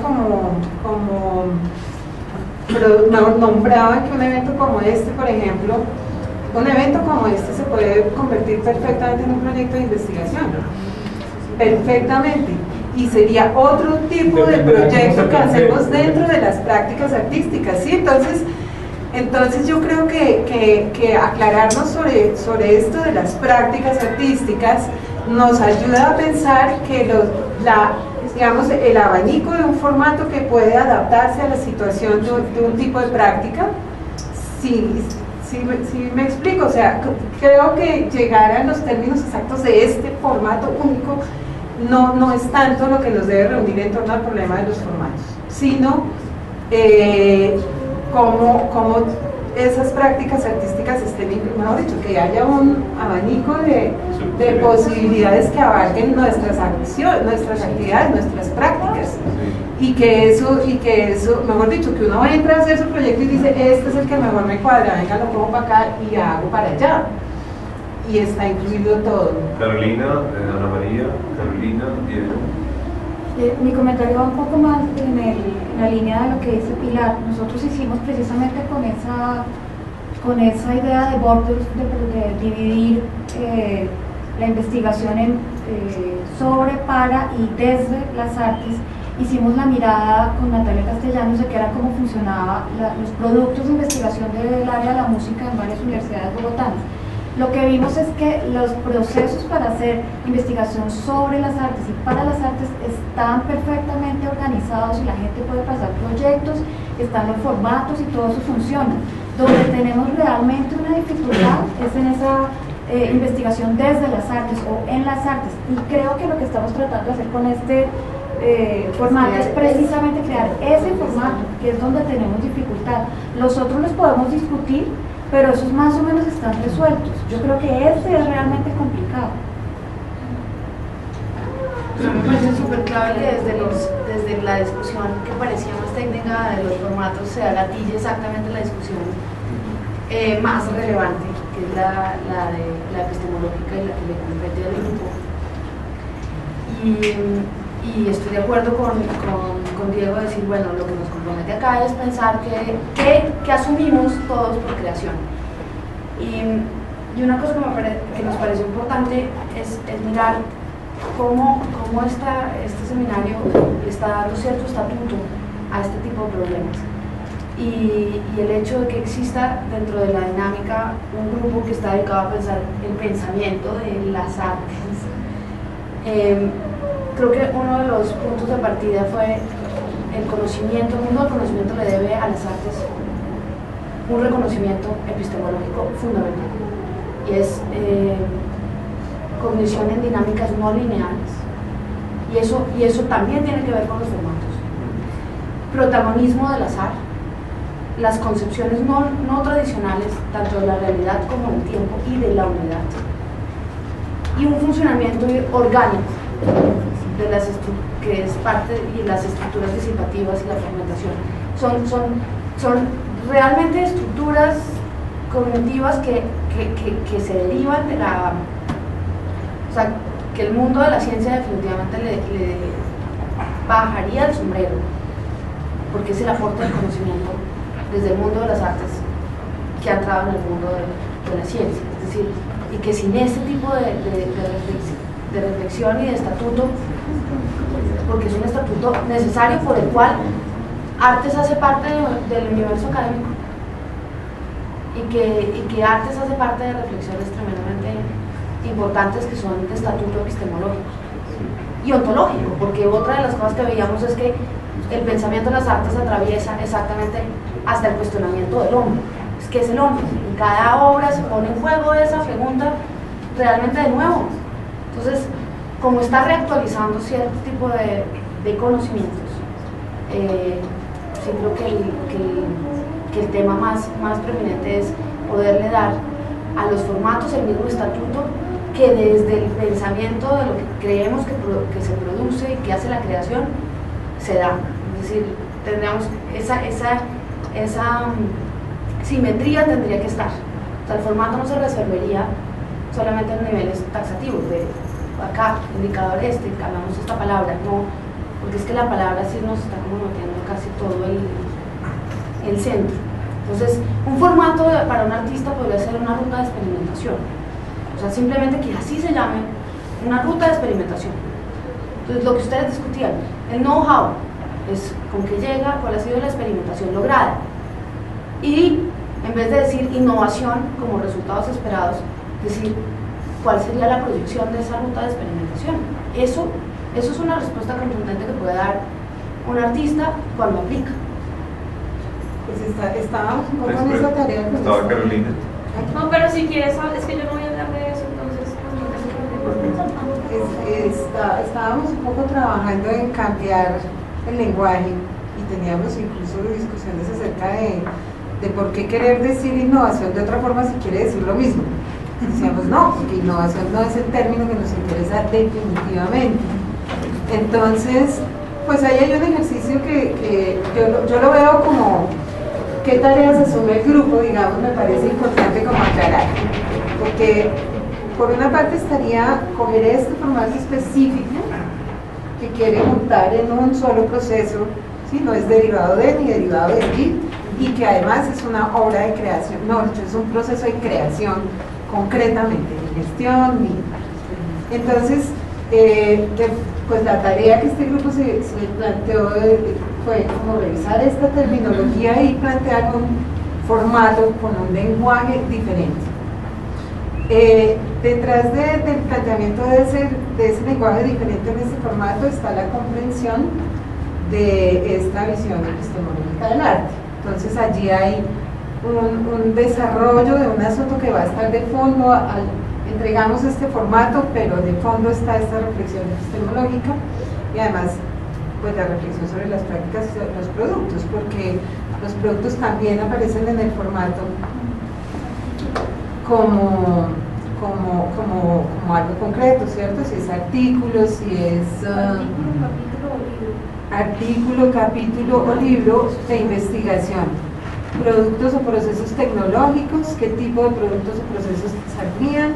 nombraban que un evento como este, por ejemplo, un evento como este se puede convertir perfectamente en un proyecto de investigación, perfectamente, y sería otro tipo de proyecto que hacemos dentro de las prácticas artísticas, ¿sí? Entonces yo creo que aclararnos sobre esto de las prácticas artísticas nos ayuda a pensar que digamos, el abanico de un formato que puede adaptarse a la situación de un tipo de práctica, sí me explico, o sea, creo que llegar a los términos exactos de este formato único no es tanto lo que nos debe reunir en torno al problema de los formatos, sino cómo esas prácticas artísticas estén, mejor dicho, que haya un abanico de posibilidades que abarquen nuestras acciones, nuestras actividades, nuestras prácticas, y que eso, mejor dicho, que uno entra a hacer su proyecto y dice, este es el que mejor me cuadra, venga, lo pongo para acá y hago para allá, y está incluido todo. Carolina, Ana María, Carolina, Diego. Mi comentario va un poco más en la línea de lo que dice Pilar. Nosotros hicimos precisamente con esa idea de borders, de dividir la investigación en sobre, para y desde las artes. Hicimos la mirada con Natalia Castellanos de que era cómo funcionaban los productos de investigación del área de la música en varias universidades bogotanas. Lo que vimos es que los procesos para hacer investigación sobre las artes y para las artes están perfectamente organizados y la gente puede pasar proyectos, están los formatos y todo eso funciona. Donde tenemos realmente una dificultad es en esa investigación desde las artes o en las artes, y creo que lo que estamos tratando de hacer con este formato es precisamente crear ese formato, que es donde tenemos dificultad. Los otros los podemos discutir, pero esos más o menos están resueltos. Yo creo que este es realmente complicado. Me parece súper clave que desde la discusión que parecía más técnica de los formatos se gatille exactamente la discusión más relevante, que es la de la epistemológica y la que le compete al grupo. Y estoy de acuerdo con Diego de decir, bueno, lo que nos compromete acá es pensar que asumimos todos por creación. Y una cosa que nos pareció importante es mirar cómo este seminario le está dando cierto estatuto a este tipo de problemas. Y el hecho de que exista dentro de la dinámica un grupo que está dedicado a pensar el pensamiento de las artes. Creo que uno de los puntos de partida fue el conocimiento. El mundo del conocimiento le debe a las artes un reconocimiento epistemológico fundamental, y es cognición en dinámicas no lineales, y eso también tiene que ver con los formatos. Protagonismo del azar, las concepciones no tradicionales, tanto de la realidad como del tiempo y de la unidad, y un funcionamiento orgánico de que es parte, y las estructuras disipativas y la fragmentación son realmente estructuras cognitivas que se derivan de la, o sea, que el mundo de la ciencia definitivamente le bajaría el sombrero, porque es el aporte del conocimiento desde el mundo de las artes que ha entrado en el mundo de la ciencia, es decir, y que sin este tipo de reflexión y de estatuto, porque es un estatuto necesario por el cual artes hace parte del universo académico, y que artes hace parte de reflexiones tremendamente importantes que son de estatuto epistemológico y ontológico, porque otra de las cosas que veíamos es que el pensamiento de las artes atraviesa exactamente hasta el cuestionamiento del hombre. Es que es el hombre, en cada obra se pone en juego esa pregunta realmente de nuevo. Entonces, como está reactualizando cierto tipo de conocimientos, sí creo que que el tema más preeminente es poderle dar a los formatos el mismo estatuto que desde el pensamiento de lo que creemos que se produce y que hace la creación se da. Es decir, tendríamos esa simetría tendría que estar. O sea, el formato no se resolvería solamente en niveles taxativos, de acá, indicador hablamos esta palabra, no, porque es que la palabra sí nos está como metiendo casi todo el centro. Entonces, un formato para un artista podría ser una ruta de experimentación, o sea, simplemente que así se llame, una ruta de experimentación. Entonces, lo que ustedes discutían, el know-how, es con qué llega, cuál ha sido la experimentación lograda, y en vez de decir innovación como resultados esperados, decir cuál sería la proyección de esa ruta de experimentación. Eso es una respuesta contundente que puede dar un artista cuando aplica. Pues estábamos un poco en esa tarea. Estaba Carolina. No, pero si quieres, es que yo no voy a hablar de eso, entonces estábamos un poco trabajando en cambiar el lenguaje y teníamos incluso discusiones acerca de por qué querer decir innovación de otra forma si quiere decir lo mismo. Decíamos no, porque innovación no es el término que nos interesa definitivamente. Entonces, pues ahí hay un ejercicio que yo lo veo como qué tareas asume el grupo, digamos, me parece importante como aclarar. Porque por una parte estaría coger este formato específico que quiere montar en un solo proceso, ¿sí? No es derivado de ni derivado de ti, y que además es una obra de creación, no, es un proceso de creación concretamente, ni gestión, ni... Entonces, pues la tarea que este grupo se planteó fue como revisar esta terminología y plantear un formato con un lenguaje diferente. Detrás del planteamiento de ese lenguaje diferente en ese formato está la comprensión de esta visión epistemológica del arte. Entonces allí hay un desarrollo de un asunto que va a estar de fondo, entregamos este formato, pero de fondo está esta reflexión epistemológica y además pues la reflexión sobre las prácticas y los productos, porque los productos también aparecen en el formato como algo concreto, ¿cierto? Si es artículo, si es artículo, capítulo o libro de investigación. Productos o procesos tecnológicos, qué tipo de productos o procesos saldrían,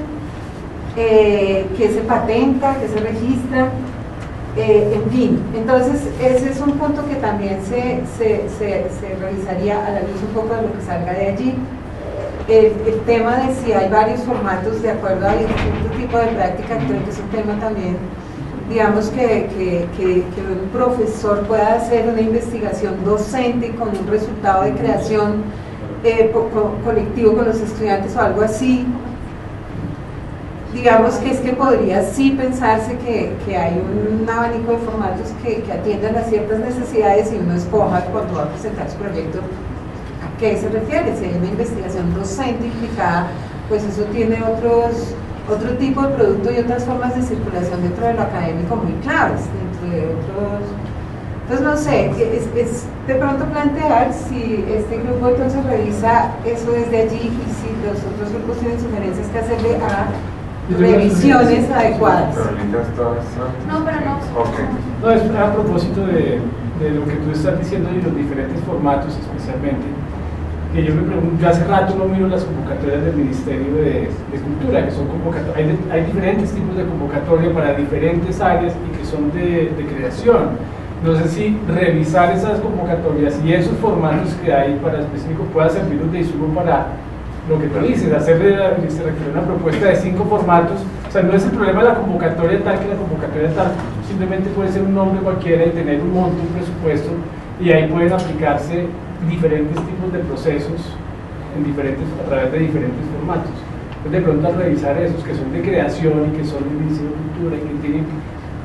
qué se patenta, qué se registra, en fin. Entonces ese es un punto que también se revisaría a la luz un poco de lo que salga de allí. El tema de si hay varios formatos de acuerdo a distinto tipo de práctica, creo que es un tema también, digamos, que un profesor pueda hacer una investigación docente con un resultado de creación colectivo con los estudiantes o algo así. Digamos que es que podría sí pensarse que hay un abanico de formatos que atiendan a ciertas necesidades y uno escoja cuando va a presentar su proyecto a qué se refiere. Si hay una investigación docente implicada, pues eso tiene otro tipo de producto y otras formas de circulación dentro de lo académico muy claves, dentro de otros. Entonces no sé, es de pronto plantear si este grupo entonces revisa eso desde allí y si los otros grupos tienen sugerencias que hacerle a revisiones adecuadas. No, pero no. Okay. No, es a propósito de lo que tú estás diciendo y los diferentes formatos especialmente, que yo me pregunto, yo hace rato no miro las convocatorias del Ministerio de Cultura, que son convocatorias, hay diferentes tipos de convocatoria para diferentes áreas y que son de creación. No sé si revisar esas convocatorias y esos formatos que hay para específico pueda servirnos de insumo para lo que tú dices, hacerle a la Ministerio una propuesta de 5 formatos. O sea, no es el problema de la convocatoria tal que la convocatoria tal, simplemente puede ser un nombre cualquiera y tener un monto, un presupuesto, y ahí pueden aplicarse diferentes tipos de procesos a través de diferentes formatos. Entonces, de pronto al revisar esos que son de creación y que son del Ministerio de Cultura y que tienen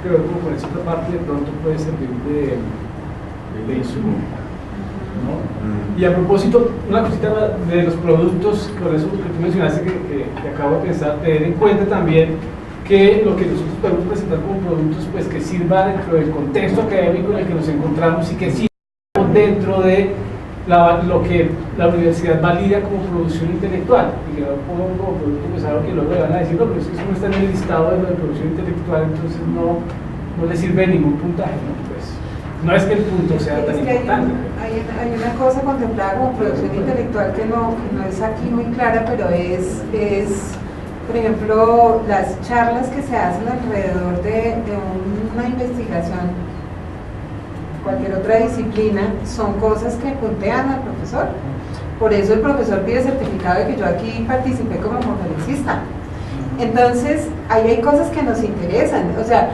que ver como con esa otra parte, de pronto puede servir de insumo, ¿no? Y a propósito, una cosita de los productos, por eso que tú mencionaste que acabo de pensar, tener en cuenta también que lo que nosotros podemos presentar como productos, pues que sirva dentro del contexto académico en el que nos encontramos y que sirva dentro de lo que la universidad valida como producción intelectual, y que no pongo como producto pesado que luego le van a decir, no, pero eso no está en el listado de lo de producción intelectual, entonces no le sirve ningún puntaje, ¿no? Pues, no es que el punto sea tan importante. Hay una cosa contemplada como producción intelectual que no es aquí muy clara, pero es por ejemplo, las charlas que se hacen alrededor de una investigación, cualquier otra disciplina, son cosas que puntean al profesor. Por eso el profesor pide certificado de que yo aquí participé como conferencista. Entonces, ahí hay cosas que nos interesan. O sea,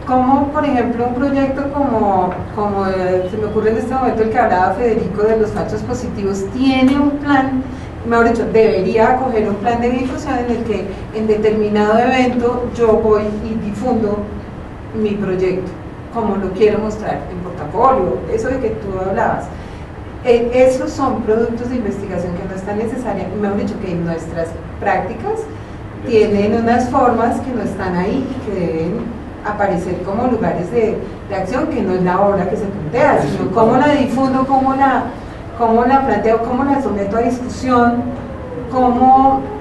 como por ejemplo un proyecto como se me ocurre en este momento el que hablaba Federico de los falsos positivos, tiene un plan, mejor dicho, debería acoger un plan de difusión en el que en determinado evento yo voy y difundo mi proyecto, como lo quiero mostrar en portafolio, eso de que tú hablabas. Esos son productos de investigación que no están necesariamente, mejor dicho, que en nuestras prácticas tienen unas formas que no están ahí y que deben aparecer como lugares de acción, que no es la obra que se plantea, sino cómo la difundo, cómo la planteo, cómo la someto a discusión,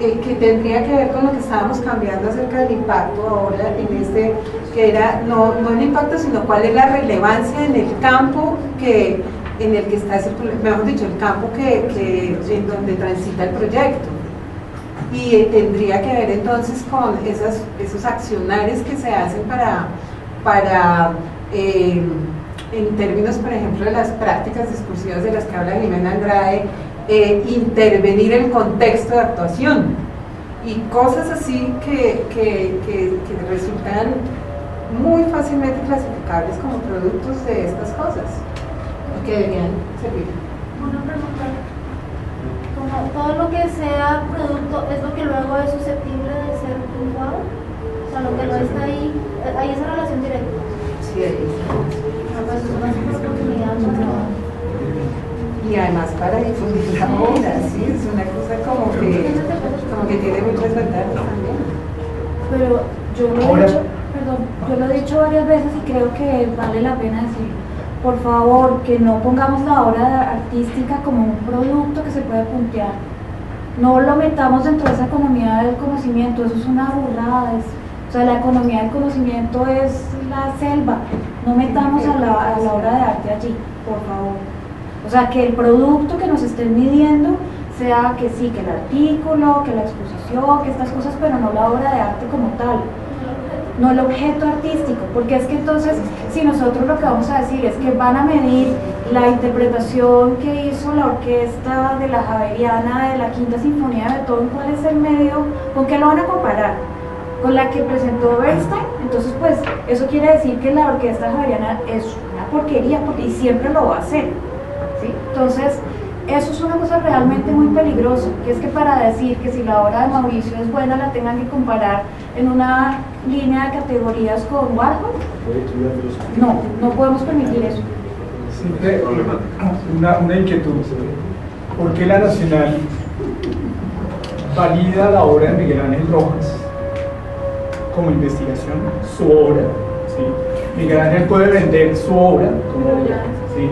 que tendría que ver con lo que estábamos cambiando acerca del impacto ahora en este, que era no el impacto, sino cuál es la relevancia en el campo en el que está circulando, mejor dicho, el campo en donde transita el proyecto. Y tendría que ver entonces con esos accionarios que se hacen para en términos, por ejemplo, de las prácticas discursivas de las que habla Jimena Andrade, intervenir el contexto de actuación y cosas así que resultan muy fácilmente clasificables como productos de estas cosas y que deberían servir. Una pregunta. Como todo lo que sea producto es lo que luego es susceptible de ser puntuado, o sea, lo que no está ahí, hay esa relación directa. Sí, ahí está. Pues es una super oportunidad para... Y además para difundir la obra, sí, es una cosa como que tiene muchas ventajas también. Pero yo lo he dicho varias veces y creo que vale la pena decirlo. Por favor, que no pongamos la obra artística como un producto que se puede puntear. No lo metamos dentro de esa economía del conocimiento, eso es una burrada. O sea, la economía del conocimiento es la selva. No metamos a la obra de arte allí, por favor. O sea, que el producto que nos estén midiendo sea que sí, que el artículo, que la exposición, que estas cosas, pero no la obra de arte como tal. No el objeto artístico, porque es que entonces si nosotros lo que vamos a decir es que van a medir la interpretación que hizo la orquesta de la Javeriana de la Quinta Sinfonía de Beethoven, ¿cuál es el medio? ¿Con qué lo van a comparar? ¿Con la que presentó Bernstein? Entonces pues eso quiere decir que la orquesta javeriana es una porquería y siempre lo va a hacer, ¿sí? Entonces eso es una cosa realmente muy peligrosa, que es que para decir que si la obra de Mauricio es buena la tengan que comparar en una línea de categorías con Warhol. No podemos permitir eso. Siempre una inquietud. ¿Por qué la Nacional valida la obra de Miguel Ángel Rojas como investigación, su obra? ¿Sí? Miguel Ángel puede vender su obra como obra, ¿sí?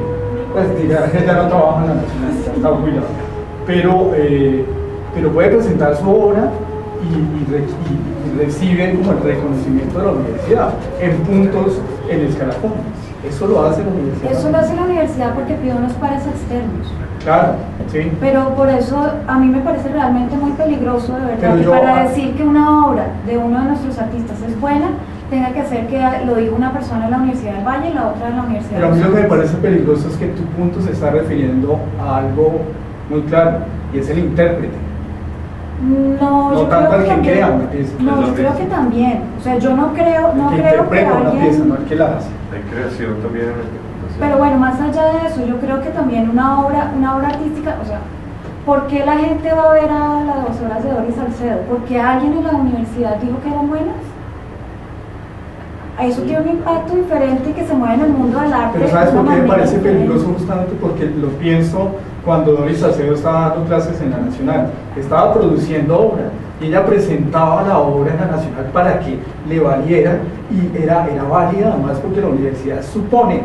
Pues Miguel Ángel ya no trabaja en la Nacional, está jubilado, pero puede presentar su obra y recibe como el reconocimiento de la universidad en puntos en el escalafón. Eso lo hace la universidad. Eso lo hace la universidad porque pide unos pares externos. Claro, sí. Pero por eso a mí me parece realmente muy peligroso, de verdad, que para decir que una obra de uno de nuestros artistas es buena, tenga que hacer que lo diga una persona de la Universidad del Valle y la otra de la Universidad Pero a mí lo que me parece peligroso es que tu punto se está refiriendo a algo muy claro, y es el intérprete. No, yo tanto creo el que también, crea una pieza. No, yo creo que también. O sea, yo no creo que interpreta alguien... una pieza, no el que la hace. Hay creación también en la interpretación. Pero bueno, más allá de eso, yo creo que también una obra artística, o sea, ¿por qué la gente va a ver a las 2 horas de Doris Salcedo? ¿Porque alguien en la universidad dijo que eran buenas? Eso tiene un impacto diferente que se mueve en el mundo del arte. Pero ¿sabes por qué me parece peligroso? Justamente porque lo pienso cuando Doris Salcedo estaba dando clases en la Nacional. Estaba produciendo obra y ella presentaba la obra en la Nacional para que le valiera, y era válida además porque la universidad supone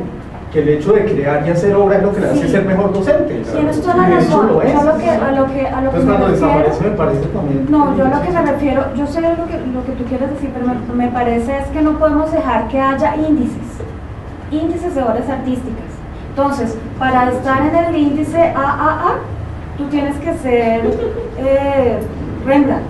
que el hecho de crear y hacer obra es lo que le hace ser mejor docente. Tienes toda la Y de hecho razón. lo es. Yo a lo que Entonces, me cuando refiero, desaparece me parece también. no, yo a lo que me refiero, yo sé lo que tú quieres decir, pero me parece es que no podemos dejar que haya índices de obras artísticas. Entonces, para estar en el índice AAA, tú tienes que ser Rembrandt,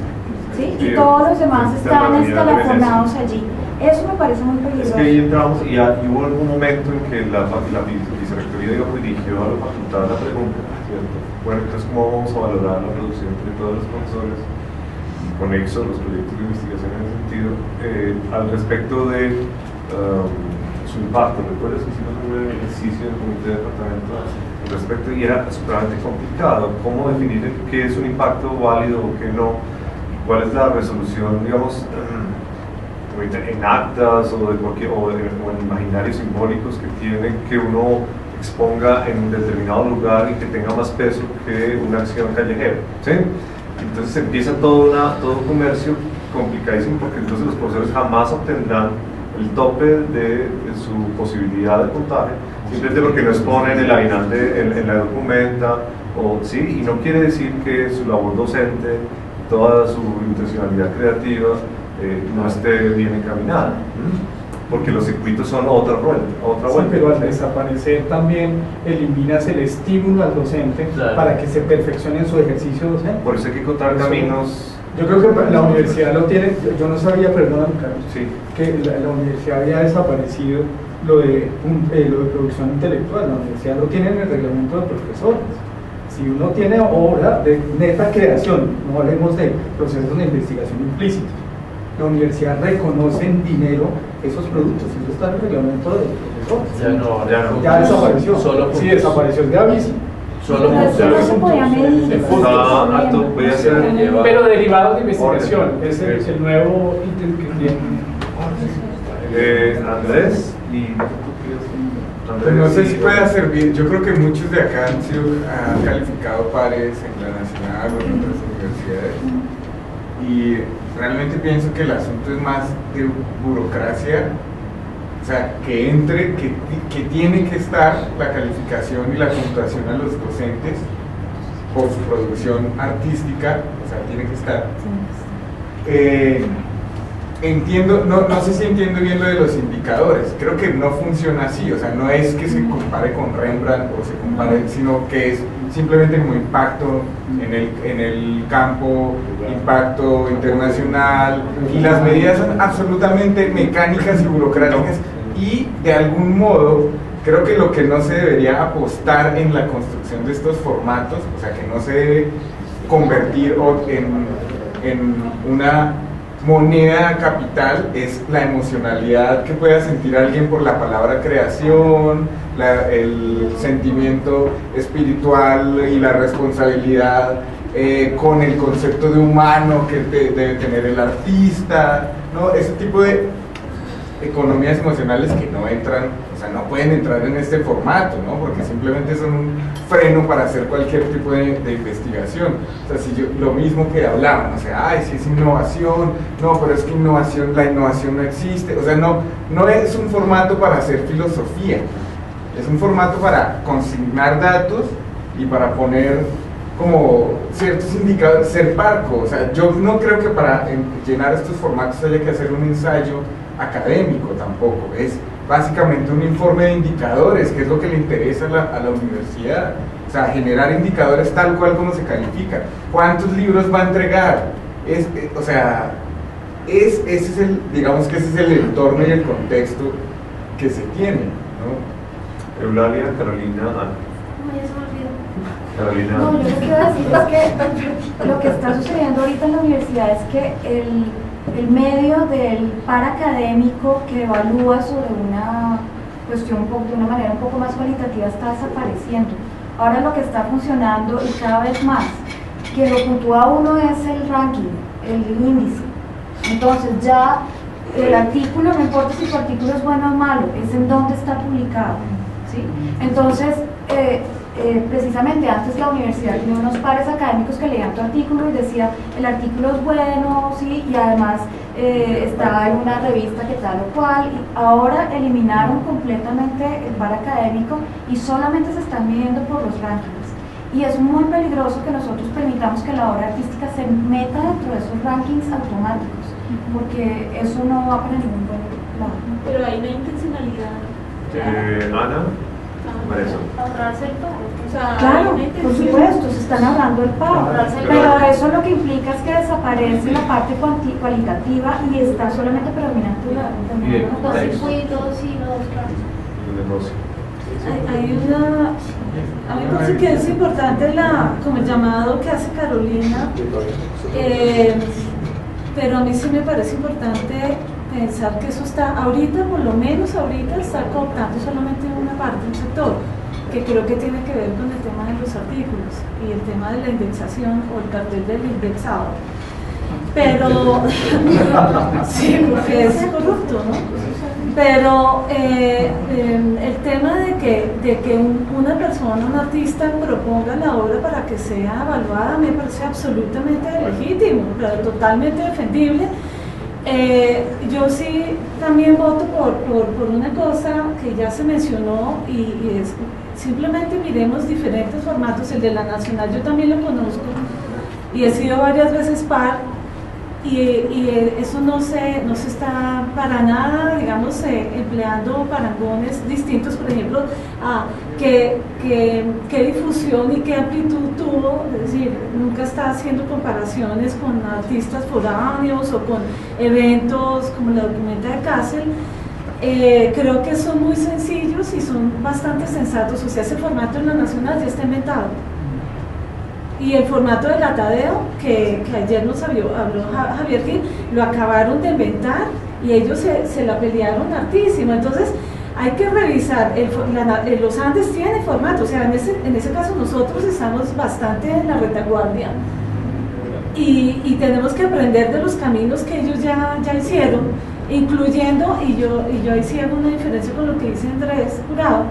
¿sí? Y todos los demás están escalafonados allí. Eso me parece muy peligroso. Es que ahí entramos y hubo algún momento en que la vicerrectoría dirigió a la facultad la pregunta, ¿cierto? Bueno, entonces, ¿cómo vamos a valorar la producción de todos los profesores y conexos los proyectos de investigación en ese sentido al respecto de su impacto? ¿Recuerdas que hicimos un ejercicio en el comité de departamento al respecto y era supermente complicado? ¿Cómo definir qué es un impacto válido o qué no? ¿Cuál es la resolución, digamos, en actas o en imaginarios simbólicos que tiene que uno exponga en un determinado lugar y que tenga más peso que una acción callejera? ¿Sí? Entonces empieza todo un comercio complicadísimo, porque entonces los profesores jamás obtendrán el tope de su posibilidad de puntaje, simplemente porque no exponen el aguinalde en la documenta, y no quiere decir que su labor docente, toda su intencionalidad creativa no esté bien encaminada, porque los circuitos son otra vuelta. Sí, pero al desaparecer también eliminas el estímulo al docente para que se perfeccione en su ejercicio docente. Por eso hay que encontrar caminos. Yo creo que la universidad lo tiene. Yo no sabía, perdóname Carlos, que la universidad había desaparecido lo de producción intelectual. La universidad lo tiene en el reglamento de profesores. Si uno tiene obra de neta creación, no hablemos de procesos de investigación implícitos, la universidad reconoce en dinero esos productos, eso está en el reglamento de profesores. Ya desapareció. Sí, desapareció el de aviso. No se podía medir. Pero derivados de investigación, ese es el nuevo ítem que tiene. Andrés y pues no sé si pueda servir. Yo creo que muchos de acá han calificado pares en la Nacional o en otras universidades, y realmente pienso que el asunto es más de burocracia, o sea, que tiene que estar la calificación y la puntuación a los docentes por su producción artística, o sea, tiene que estar. Entiendo, no sé si entiendo bien lo de los indicadores, creo que no funciona así, o sea, no es que se compare con Rembrandt o se compare, sino que es simplemente como impacto en el campo, impacto internacional, y las medidas son absolutamente mecánicas y burocráticas, y de algún modo creo que lo que no se debería apostar en la construcción de estos formatos, o sea, que no se debe convertir en una moneda capital, es la emocionalidad que pueda sentir alguien por la palabra creación, el sentimiento espiritual y la responsabilidad con el concepto de humano que debe tener el artista, ¿no? Ese tipo de economías emocionales que no entran, o sea, no pueden entrar en este formato, ¿no? Porque simplemente son un freno para hacer cualquier tipo de investigación. O sea, si lo mismo que hablaban, o sea, ay, si es innovación, no, pero es que la innovación no existe, o sea, no es un formato para hacer filosofía, es un formato para consignar datos y para poner como ciertos indicadores, ser parco. O sea, yo no creo que para llenar estos formatos haya que hacer un ensayo académico tampoco, es básicamente un informe de indicadores, que es lo que le interesa a la universidad, o sea, generar indicadores tal cual como se califican, cuántos libros va a entregar, o sea, digamos que ese es el entorno y el contexto que se tiene, ¿no? Eulalia, Carolina. Carolina. No, yo lo que quiero decir es que lo que está sucediendo ahorita en la universidad es que el medio del par académico que evalúa sobre una cuestión de una manera un poco más cualitativa está desapareciendo. Ahora lo que está funcionando, y cada vez más, que lo puntúa uno es el ranking, el índice. Entonces ya el artículo, no importa si tu artículo es bueno o malo, es en dónde está publicado, ¿sí? Entonces precisamente antes la universidad tenía unos pares académicos que leían tu artículo y decía, el artículo es bueno, sí, y además está en una revista que tal o cual, y ahora eliminaron completamente el par académico y solamente se están midiendo por los rankings. Y es muy peligroso que nosotros permitamos que la obra artística se meta dentro de esos rankings automáticos, porque eso no va para ningún buen lado. Pero hay una intencionalidad. Ana, Marisol. Ahorrarse el pago. O sea, Claro, por supuesto, se están ahorrando el pago, pero eso lo que implica es que desaparece la parte cualitativa y está solamente predominante Los circuitos y los negocio. A mí me parece que es importante como el llamado que hace Carolina, pero a mí sí me parece importante pensar que eso está, ahorita, por lo menos ahorita, está cooptando solamente una parte, un sector, que creo que tiene que ver con el tema de los artículos y el tema de la indexación o el cartel del indexado. Pero, sí, porque es corrupto, ¿no? Pero el tema de que una persona, un artista proponga la obra para que sea evaluada me parece absolutamente legítimo, pero totalmente defendible. Yo sí también voto por una cosa que ya se mencionó y es simplemente miremos diferentes formatos. El de la Nacional yo también lo conozco y he sido varias veces par. Y eso no se está para nada, digamos, empleando parangones distintos, por ejemplo, a qué difusión y qué amplitud tuvo, es decir, nunca está haciendo comparaciones con artistas foráneos o con eventos como la Documenta de Kassel. Creo que son muy sencillos y son bastante sensatos, o sea, ese formato en la Nacional ya está inventado. Y el formato del Atadeo, que ayer nos habló Javier Gil, lo acabaron de inventar y ellos se la pelearon hartísimo. Entonces hay que revisar, los Andes tienen formato, o sea, en ese caso nosotros estamos bastante en la retaguardia y tenemos que aprender de los caminos que ellos ya hicieron, incluyendo, y yo ahí sí hago una diferencia con lo que dice Andrés Jurado,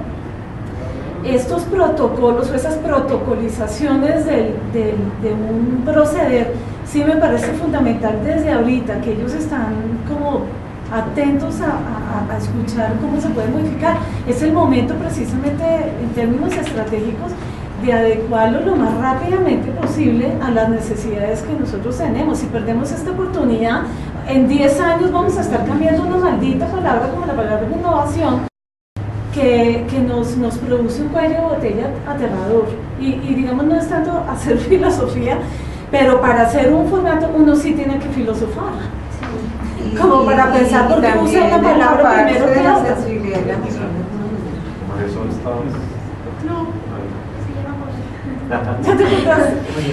estos protocolos o esas protocolizaciones de un proceder, sí me parece fundamental desde ahorita, que ellos están como atentos a escuchar cómo se puede modificar. Es el momento precisamente en términos estratégicos de adecuarlo lo más rápidamente posible a las necesidades que nosotros tenemos. Si perdemos esta oportunidad, en 10 años vamos a estar cambiando una maldita palabra como la palabra de innovación, que nos produce un cuello de botella aterrador y digamos no es tanto hacer filosofía, pero para hacer un formato uno sí tiene que filosofar, como para pensar por qué usa una palabra primero que la otra.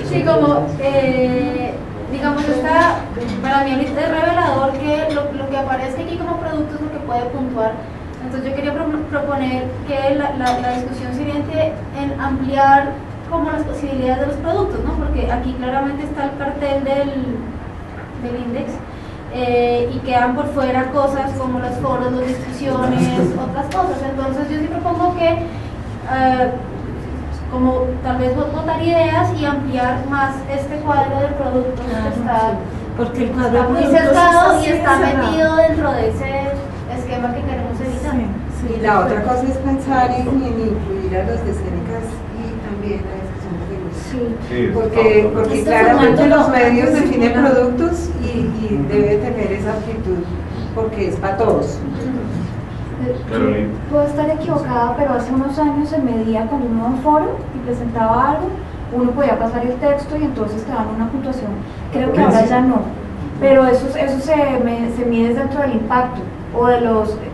Sí, como digamos, para mí ahorita es revelador que lo que aparezca aquí como producto es lo que puede puntuar. Entonces yo quería proponer que la discusión siguiente en ampliar como las posibilidades de los productos, ¿no? Porque aquí claramente está el cartel del index y quedan por fuera cosas como los foros, las discusiones, otras cosas. Entonces yo sí propongo que como tal vez votar ideas y ampliar más este cuadro de productos que está, porque el cuadro está muy cerrado y está metido dentro de ese esquema que queremos evitar. Y la otra cosa es pensar en incluir a los de escénicas y también a discusión de porque claramente los medios definen productos y debe tener esa actitud porque es para todos. Puedo estar equivocada, pero hace unos años se medía cuando uno iba a un foro y presentaba algo, uno podía pasar el texto y entonces te dan una puntuación. Creo que ahora ya no, pero eso se mide dentro del impacto o de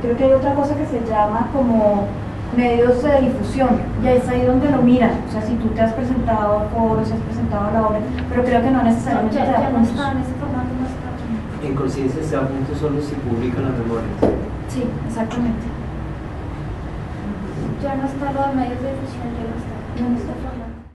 creo que hay otra cosa que se llama como medios de difusión, y es ahí donde lo miran, o sea, si tú te has presentado a foros, has presentado a la obra, pero creo que no necesariamente ya no está en ese formato, no está. En conciencia se apunta solo si publican las memorias. Sí, exactamente. Ya no está lo de medios de difusión, ya no está.